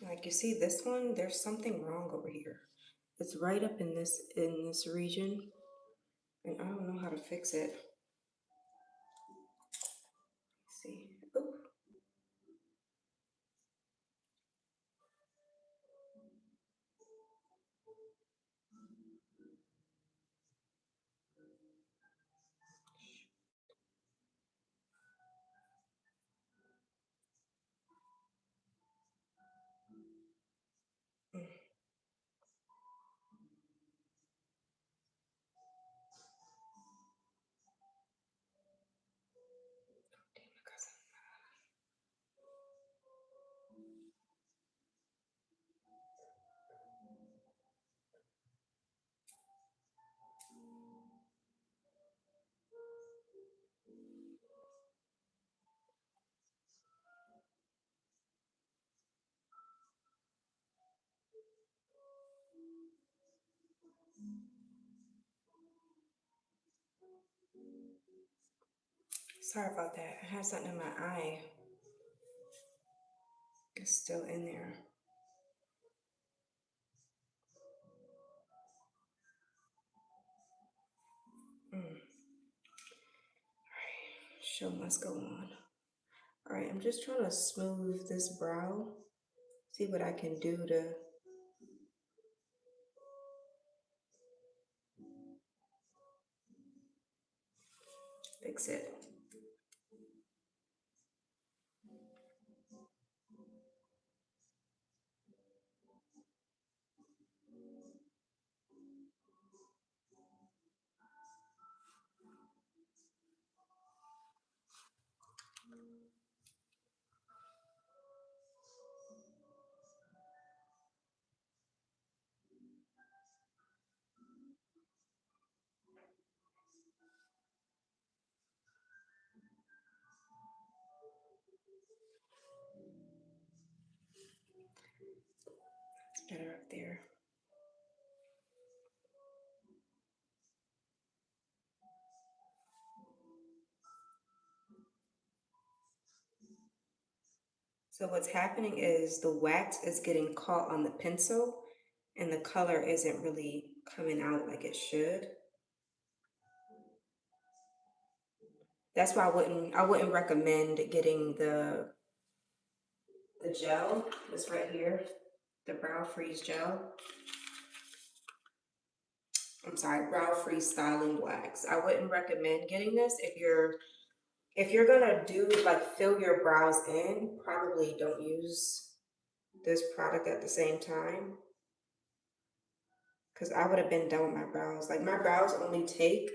Like you see this one, there's something wrong over here. It's right up in this region, and I don't know how to fix it. Let's see. Oop. Mm, Sorry about that. I have something in my eye. It's still in there. Mm. Show must go on. All right, I'm just trying to smooth this brow. See what I can do to fix it. It's better up there. So what's happening is the wax is getting caught on the pencil and the color isn't really coming out like it should. That's why I wouldn't recommend getting the gel, this right here, the Brow Freeze gel. I'm sorry, Brow Freeze styling wax. I wouldn't recommend getting this if you're gonna do like fill your brows in, probably don't use this product at the same time. Because I would have been done with my brows. Like my brows only take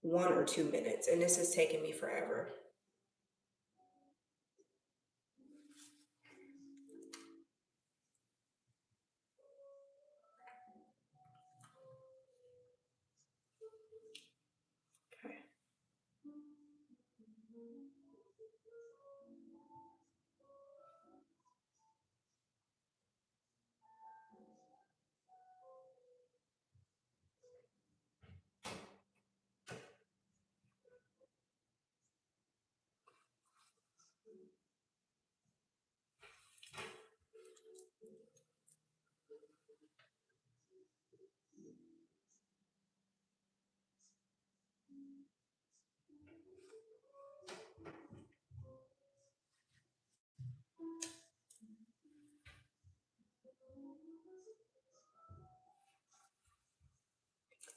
1 or 2 minutes, and this is taking me forever. Okay.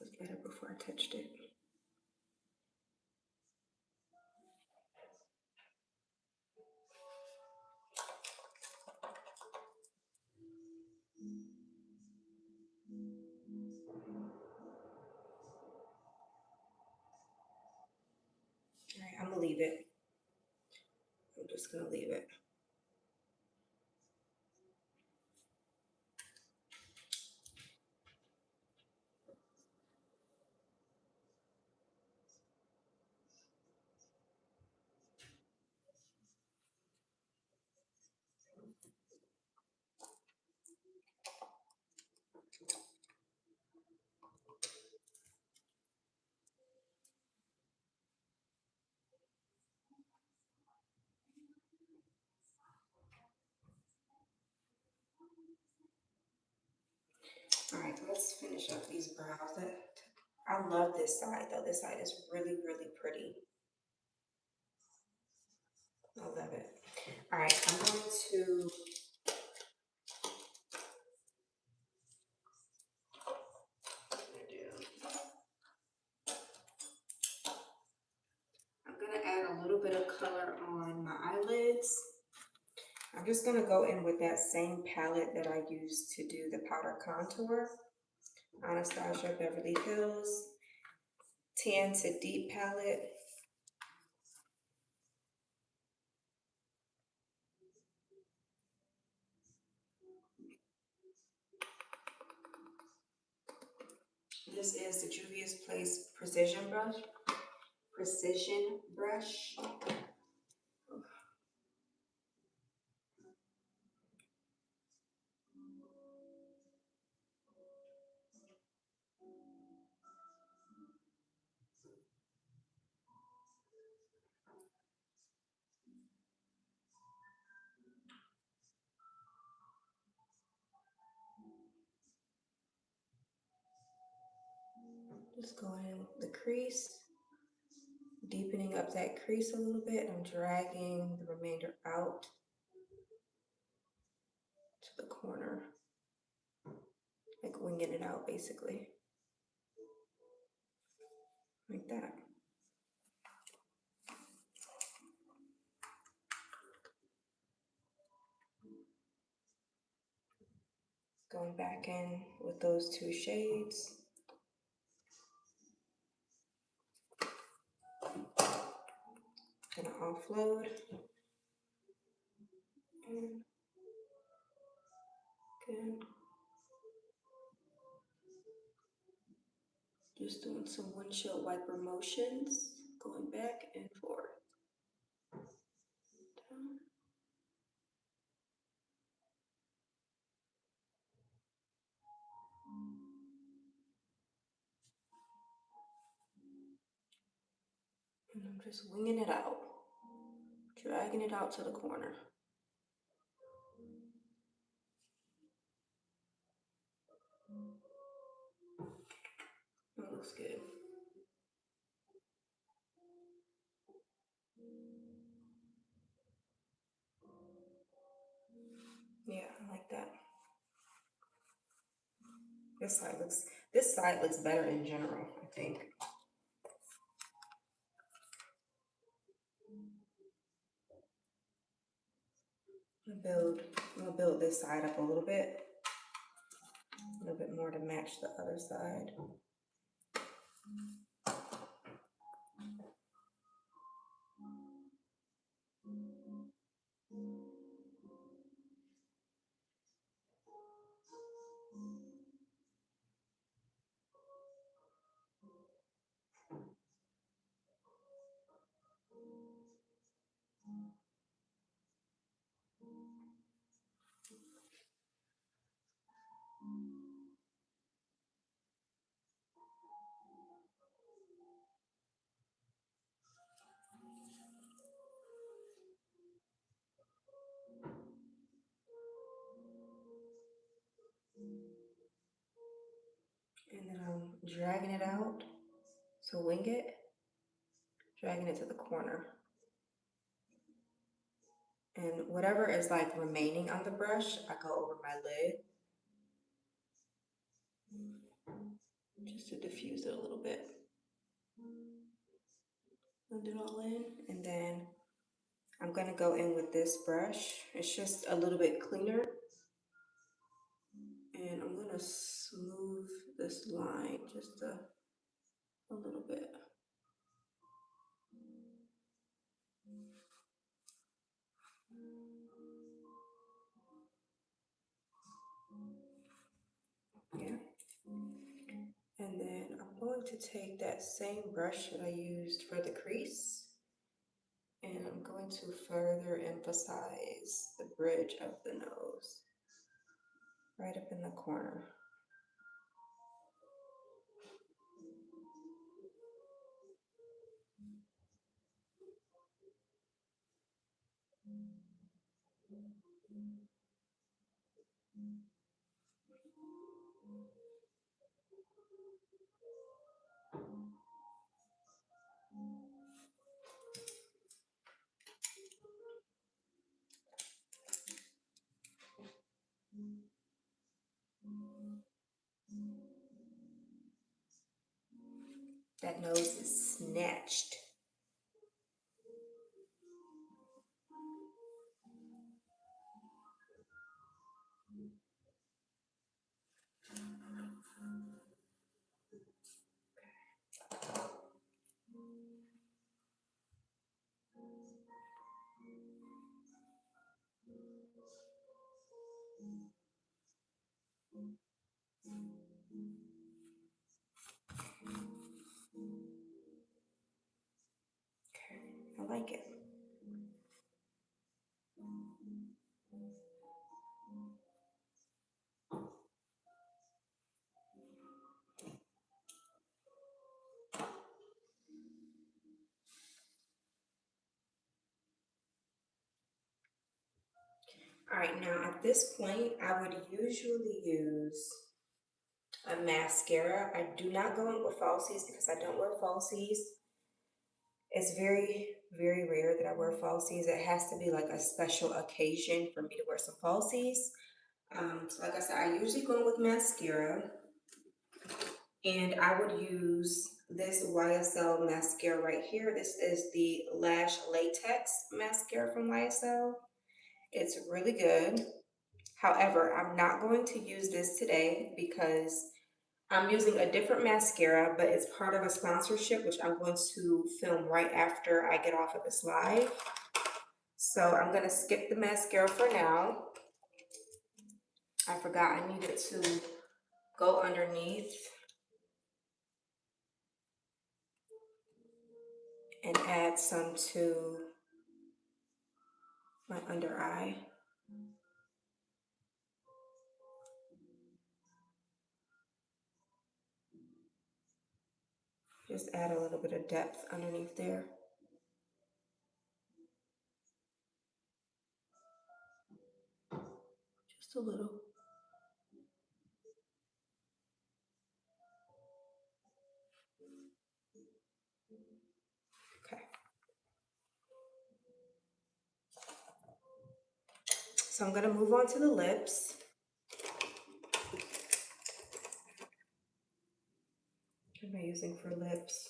was better before I touched it. All right, I'm gonna leave it. I'm just gonna leave it. All right, let's finish up these brows. I love this side though. This side is really, really pretty. I love it. All right, I'm going to add a little bit of color on my eyelids. I'm just gonna go in with that same palette that I used to do the powder contour. Anastasia Beverly Hills Tan to Deep palette. This is the Juvia's Place Precision Brush. Precision Brush. Just going in the crease, deepening up that crease a little bit. I'm dragging the remainder out to the corner, like winging it out basically, like that. Going back in with those two shades. Gonna offload. And again, just doing some windshield wiper motions, going back and forth. Down. And I'm just winging it out, dragging it out to the corner. That looks good. Yeah, I like that. This side looks better in general, I think. I'm gonna build this side up a little bit more to match the other side. And then I'm dragging it out, so wing it, dragging it to the corner. And whatever is like remaining on the brush, I go over my lid. just to diffuse it a little bit. Blend it all in, and then I'm gonna go in with this brush. It's just a little bit cleaner. And I'm gonna smooth this line just a little bit. Yeah. And then I'm going to take that same brush that I used for the crease, and I'm going to further emphasize the bridge of the nose, right up in the corner. That nose is snatched. I like it. All right, now at this point, I would usually use a mascara. I do not go in with falsies because I don't wear falsies. It's very, very rare that I wear falsies. It has to be like a special occasion for me to wear some falsies. So like I said, I usually go in with mascara, and I would use this YSL mascara right here. This is the Lash Latex mascara from YSL. It's really good. However, I'm not going to use this today because I'm using a different mascara, but it's part of a sponsorship, which I'm going to film right after I get off of this live. So I'm going to skip the mascara for now. I forgot I needed to go underneath and add some to my under eye. Just add a little bit of depth underneath there. Just a little. Okay. So I'm going to move on to the lips. What am I using for lips?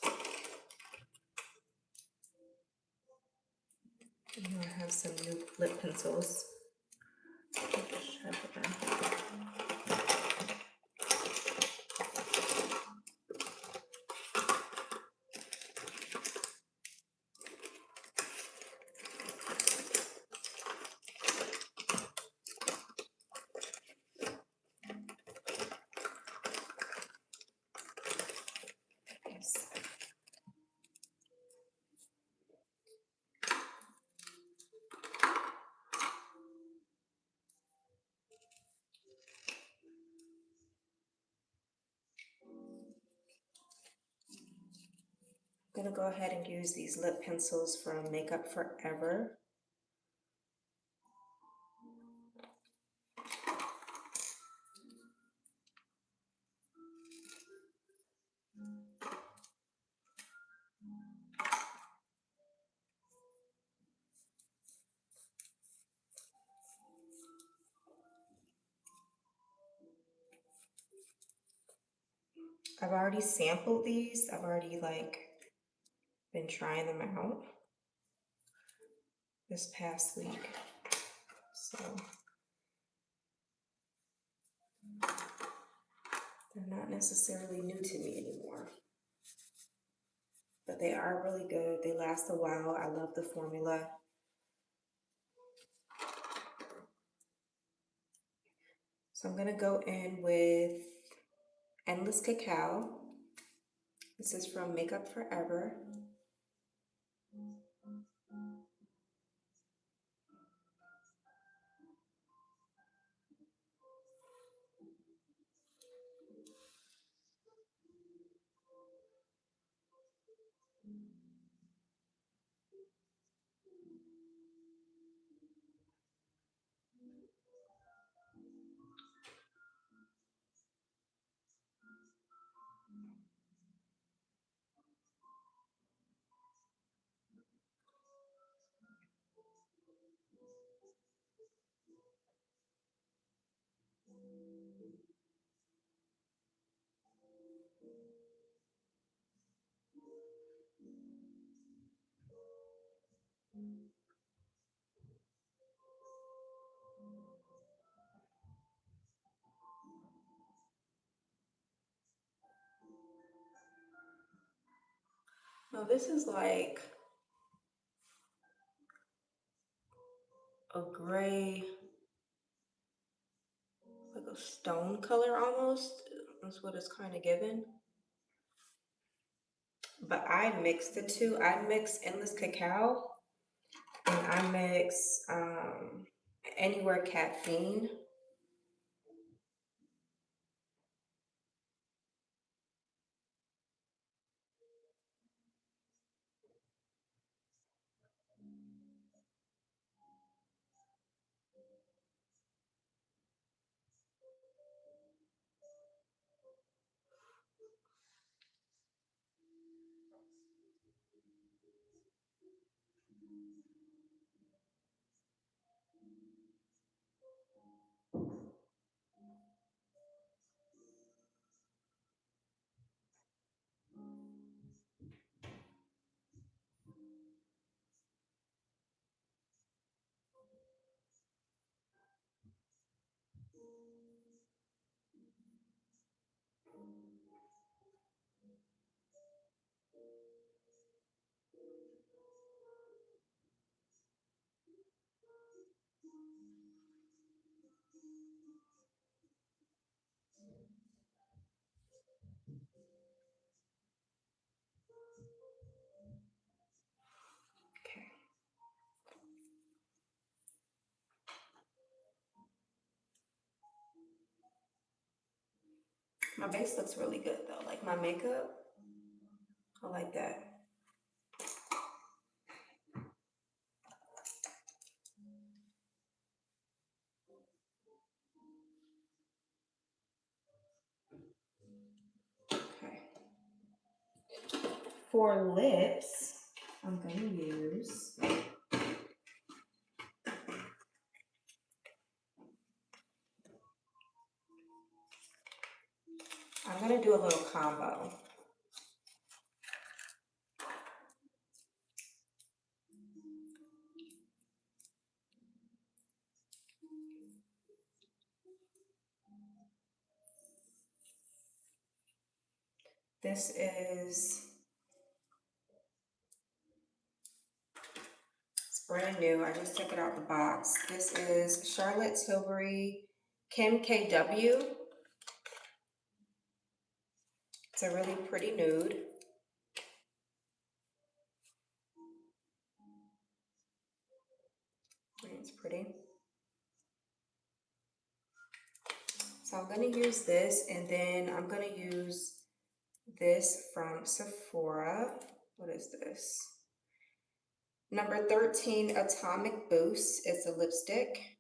I have some new lip pencils. I'm gonna go ahead and use these lip pencils from Makeup Forever. I've already sampled these. I've already like been trying them out this past week. So they're not necessarily new to me anymore, but they are really good. They last a while. I love the formula. So I'm gonna go in with Endless Cacao. This is from Makeup Forever. Now this is like a gray, like a stone color almost. That's what it's kind of given. But I mix the two. I mix Endless Cacao and I mix Anywhere Caffeine. Okay. My base looks really good though. Like my makeup, I like that. Okay. For lips, I'm gonna use, I'm gonna do a little combo. This is, it's brand new. I just took it out the box. This is Charlotte Tilbury Kim KW. It's a really pretty nude. It's pretty. So I'm gonna use this, and then I'm gonna use this from Sephora. What is this? Number 13 Atomic Boost. It's a lipstick.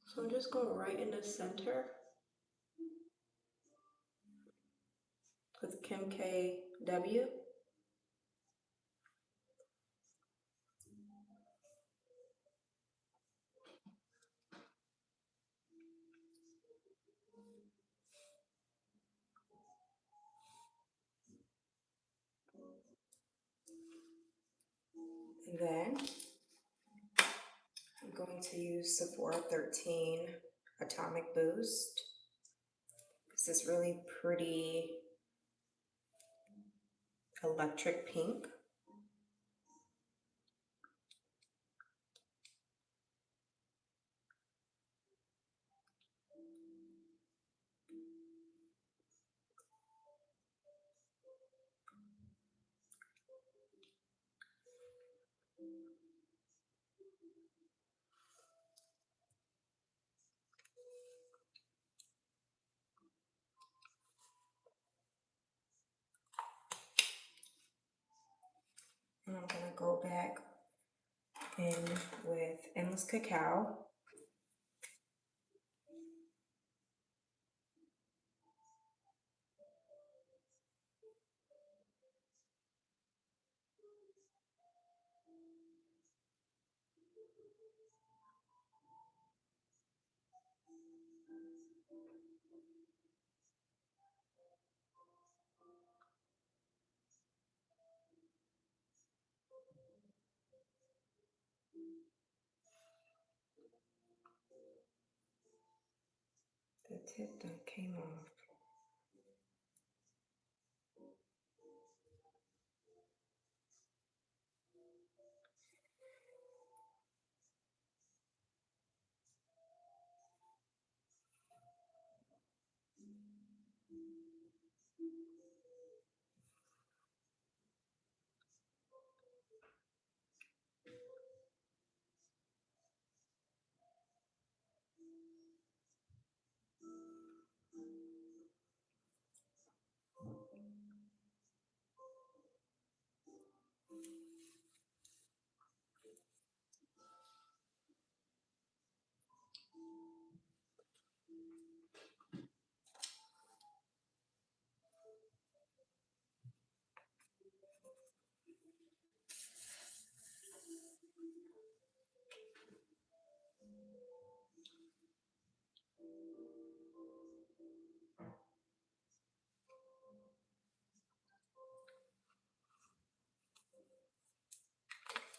So I'm just going right in the center with Kim KW. And then I'm going to use Sephora 13 Atomic Boost. This is really pretty electric pink. And I'm gonna go back in with Endless Cacao. The tip that came off.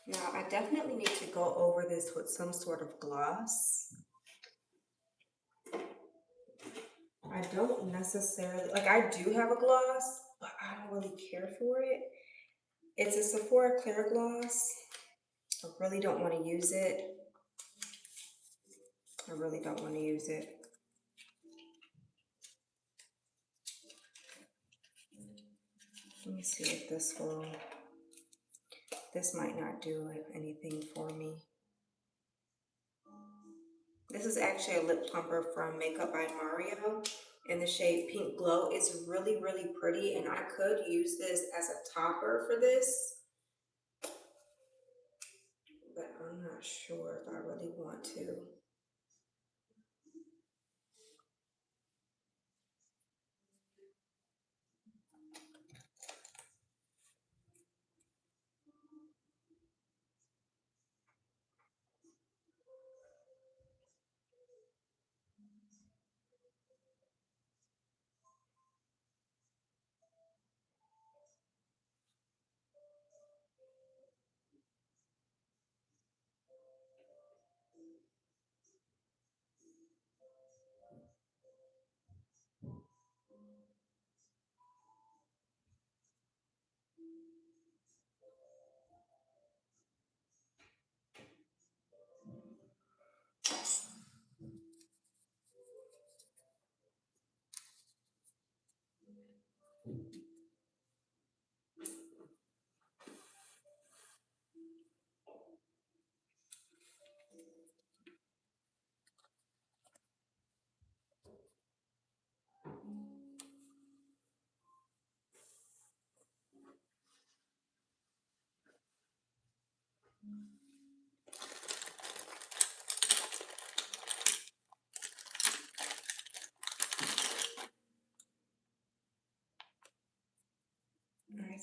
Now I definitely need to go over this with some sort of gloss. I don't necessarily, like I do have a gloss, but I don't really care for it. It's a Sephora Clear Gloss. I really don't want to use it. I really don't want to use it. Let me see if this might not do anything for me. This is actually a lip plumper from Makeup by Mario in the shade Pink Glow. It's really, really pretty, and I could use this as a topper for this, but I'm not sure if I really want to.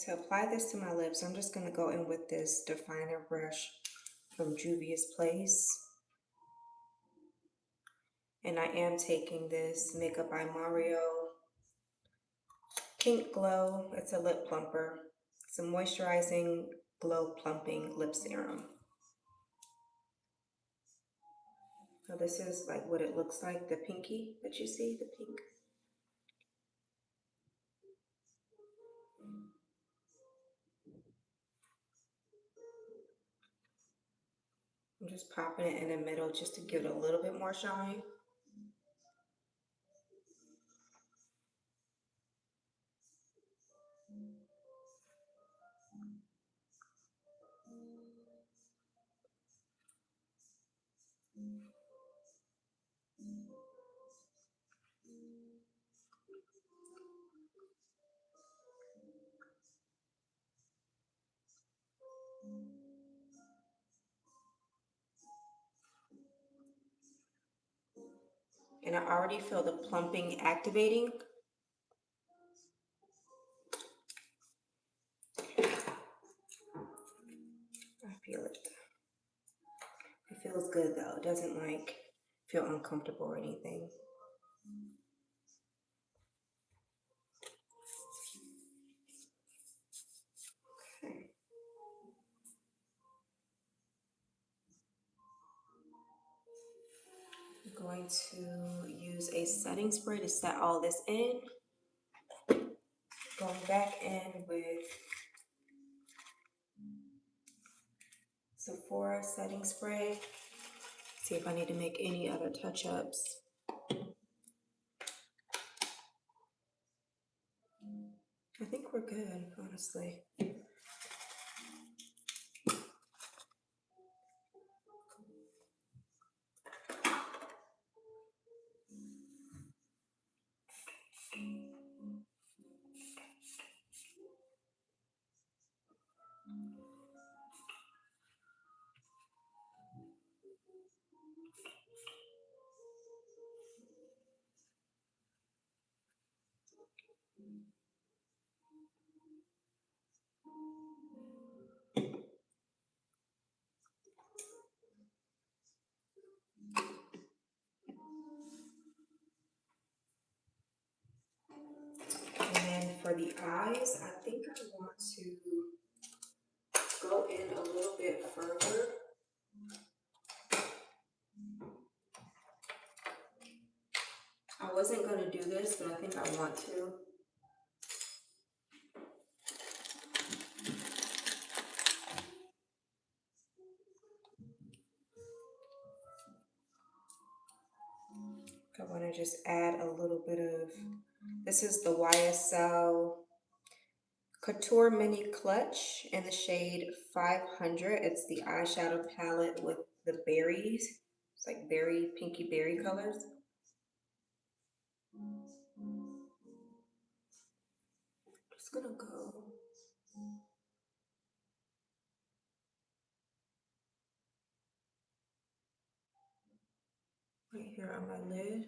to apply this to my lips, I'm just going to go in with this definer brush from Juvia's Place. And I am taking this Makeup by Mario Pink Glow. It's a lip plumper. It's a moisturizing, glow plumping lip serum. So this is like what it looks like, the pinky that you see, the pink. I'm just popping it in the middle just to give it a little bit more shine. And I already feel the plumping activating. I feel it. It feels good though. It doesn't like feel uncomfortable or anything. Okay. I'm going to use a setting spray to set all this in. Going back in with Sephora setting spray. See if I need to make any other touch-ups. I think we're good, honestly. And then for the eyes, I think I want to go in a little bit further. I wasn't going to do this, but I think I want to. I want to just add a little bit of, this is the YSL Couture Mini Clutch in the shade 500. It's the eyeshadow palette with the berries. It's like berry, pinky berry colors. Just gonna go. Right here on my lid.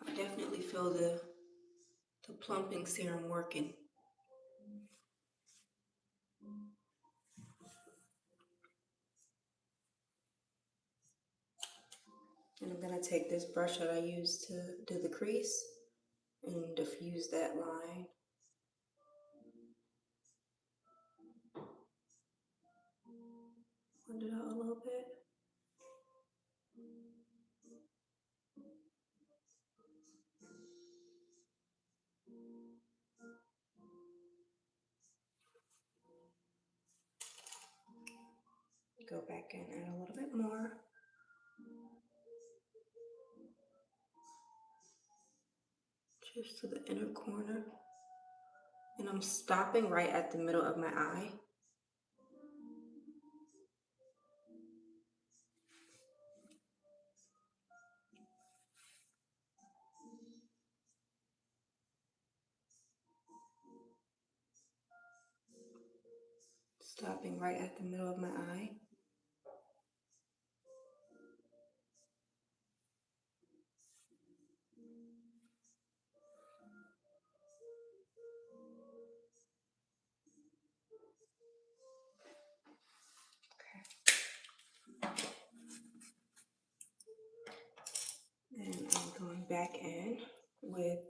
I definitely feel the plumping serum working. And I'm gonna take this brush that I used to do the crease and diffuse that line. Blend it out a little bit. Go back in, add a little bit more. Just to the inner corner. And I'm stopping right at the middle of my eye. Stopping right at the middle of my eye. And I'm going back in with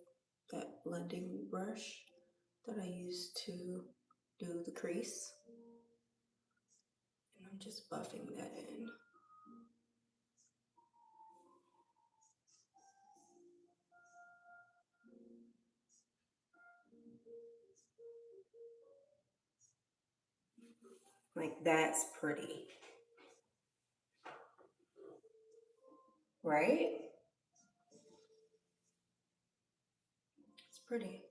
that blending brush that I used to do the crease. And I'm just buffing that in. Like, that's pretty, right? It's pretty.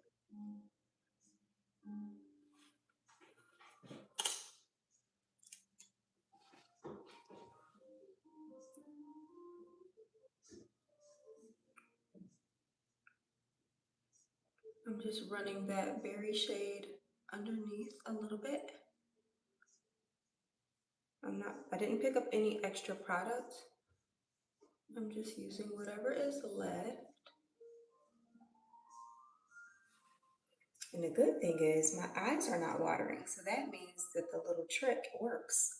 I'm just running that berry shade underneath a little bit. I didn't pick up any extra product. I'm just using whatever is left. And the good thing is my eyes are not watering, so that means that the little trick works.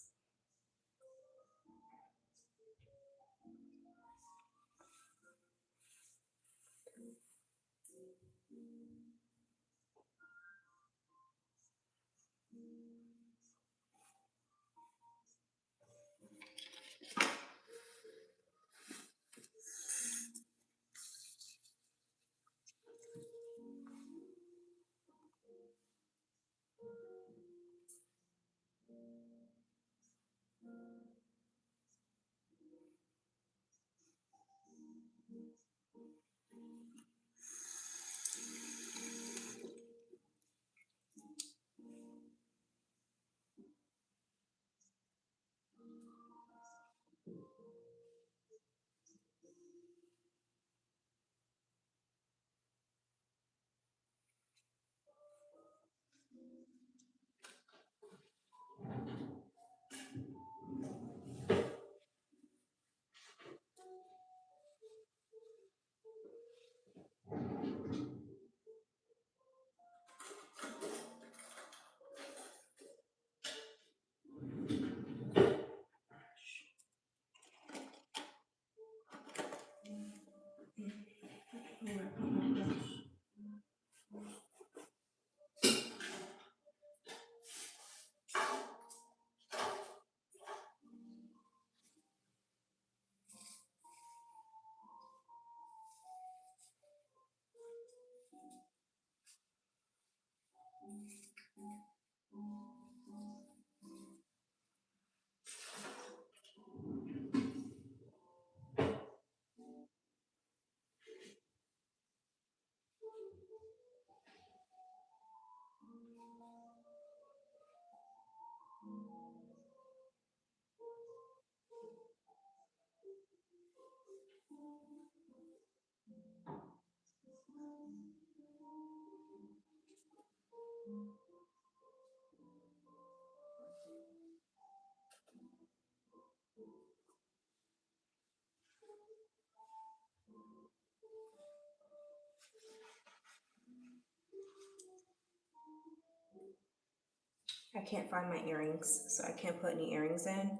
I can't find my earrings, so I can't put any earrings in.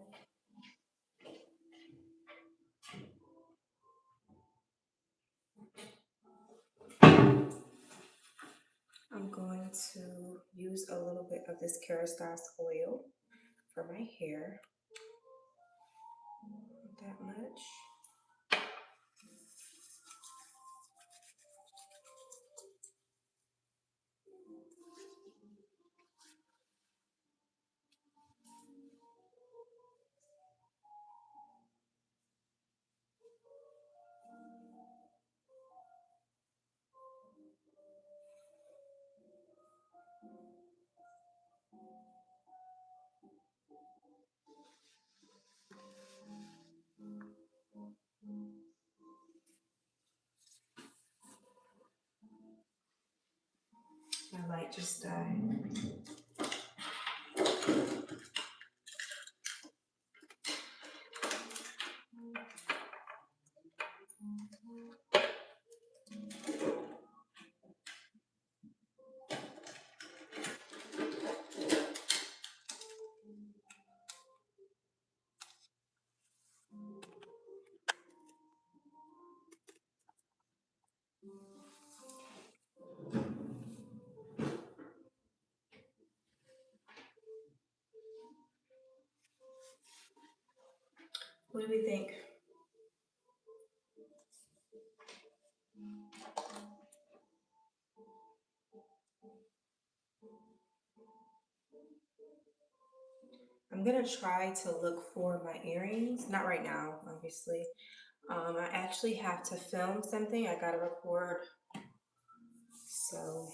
I'm going to use a little bit of this Kerastase oil for my hair. Not that much. My light just died. What do we think? I'm gonna try to look for my earrings. Not right now, obviously. I actually have to film something. I gotta record. So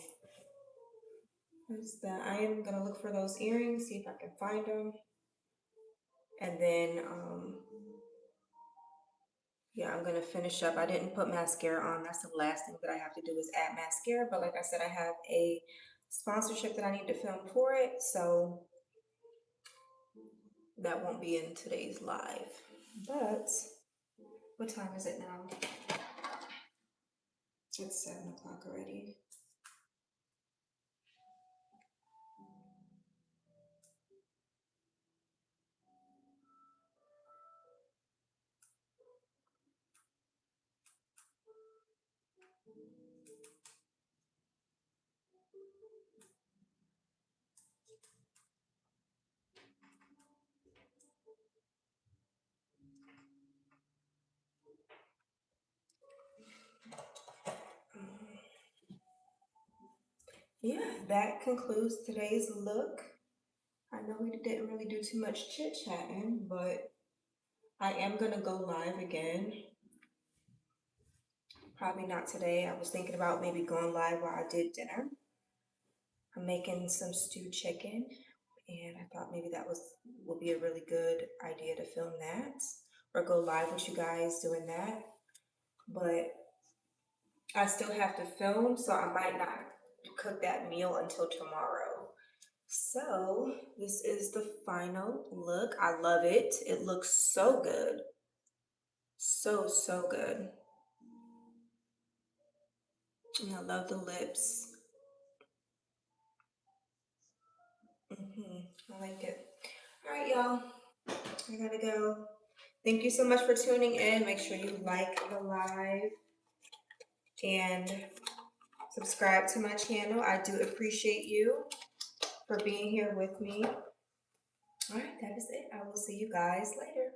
that's that. I am gonna look for those earrings, see if I can find them. And then, yeah, I'm gonna finish up. I didn't put mascara on. That's the last thing that I have to do is add mascara. But like I said, I have a sponsorship that I need to film for it. So that won't be in today's live. But what time is it now? It's 7 o'clock already. Yeah, that concludes today's look. I know we didn't really do too much chit chatting, but I am gonna go live again. Probably not today. I was thinking about maybe going live while I did dinner. I'm making some stewed chicken, and I thought maybe that would be a really good idea to film that or go live with you guys doing that. But I still have to film, so I might not cook that meal until tomorrow. So this is the final look. I love it. It looks so good. So good. And I love the lips. I like it. All right, y'all. I gotta go. Thank you so much for tuning in. Make sure you like the live and subscribe to my channel. I do appreciate you for being here with me. All right, that is it. I will see you guys later.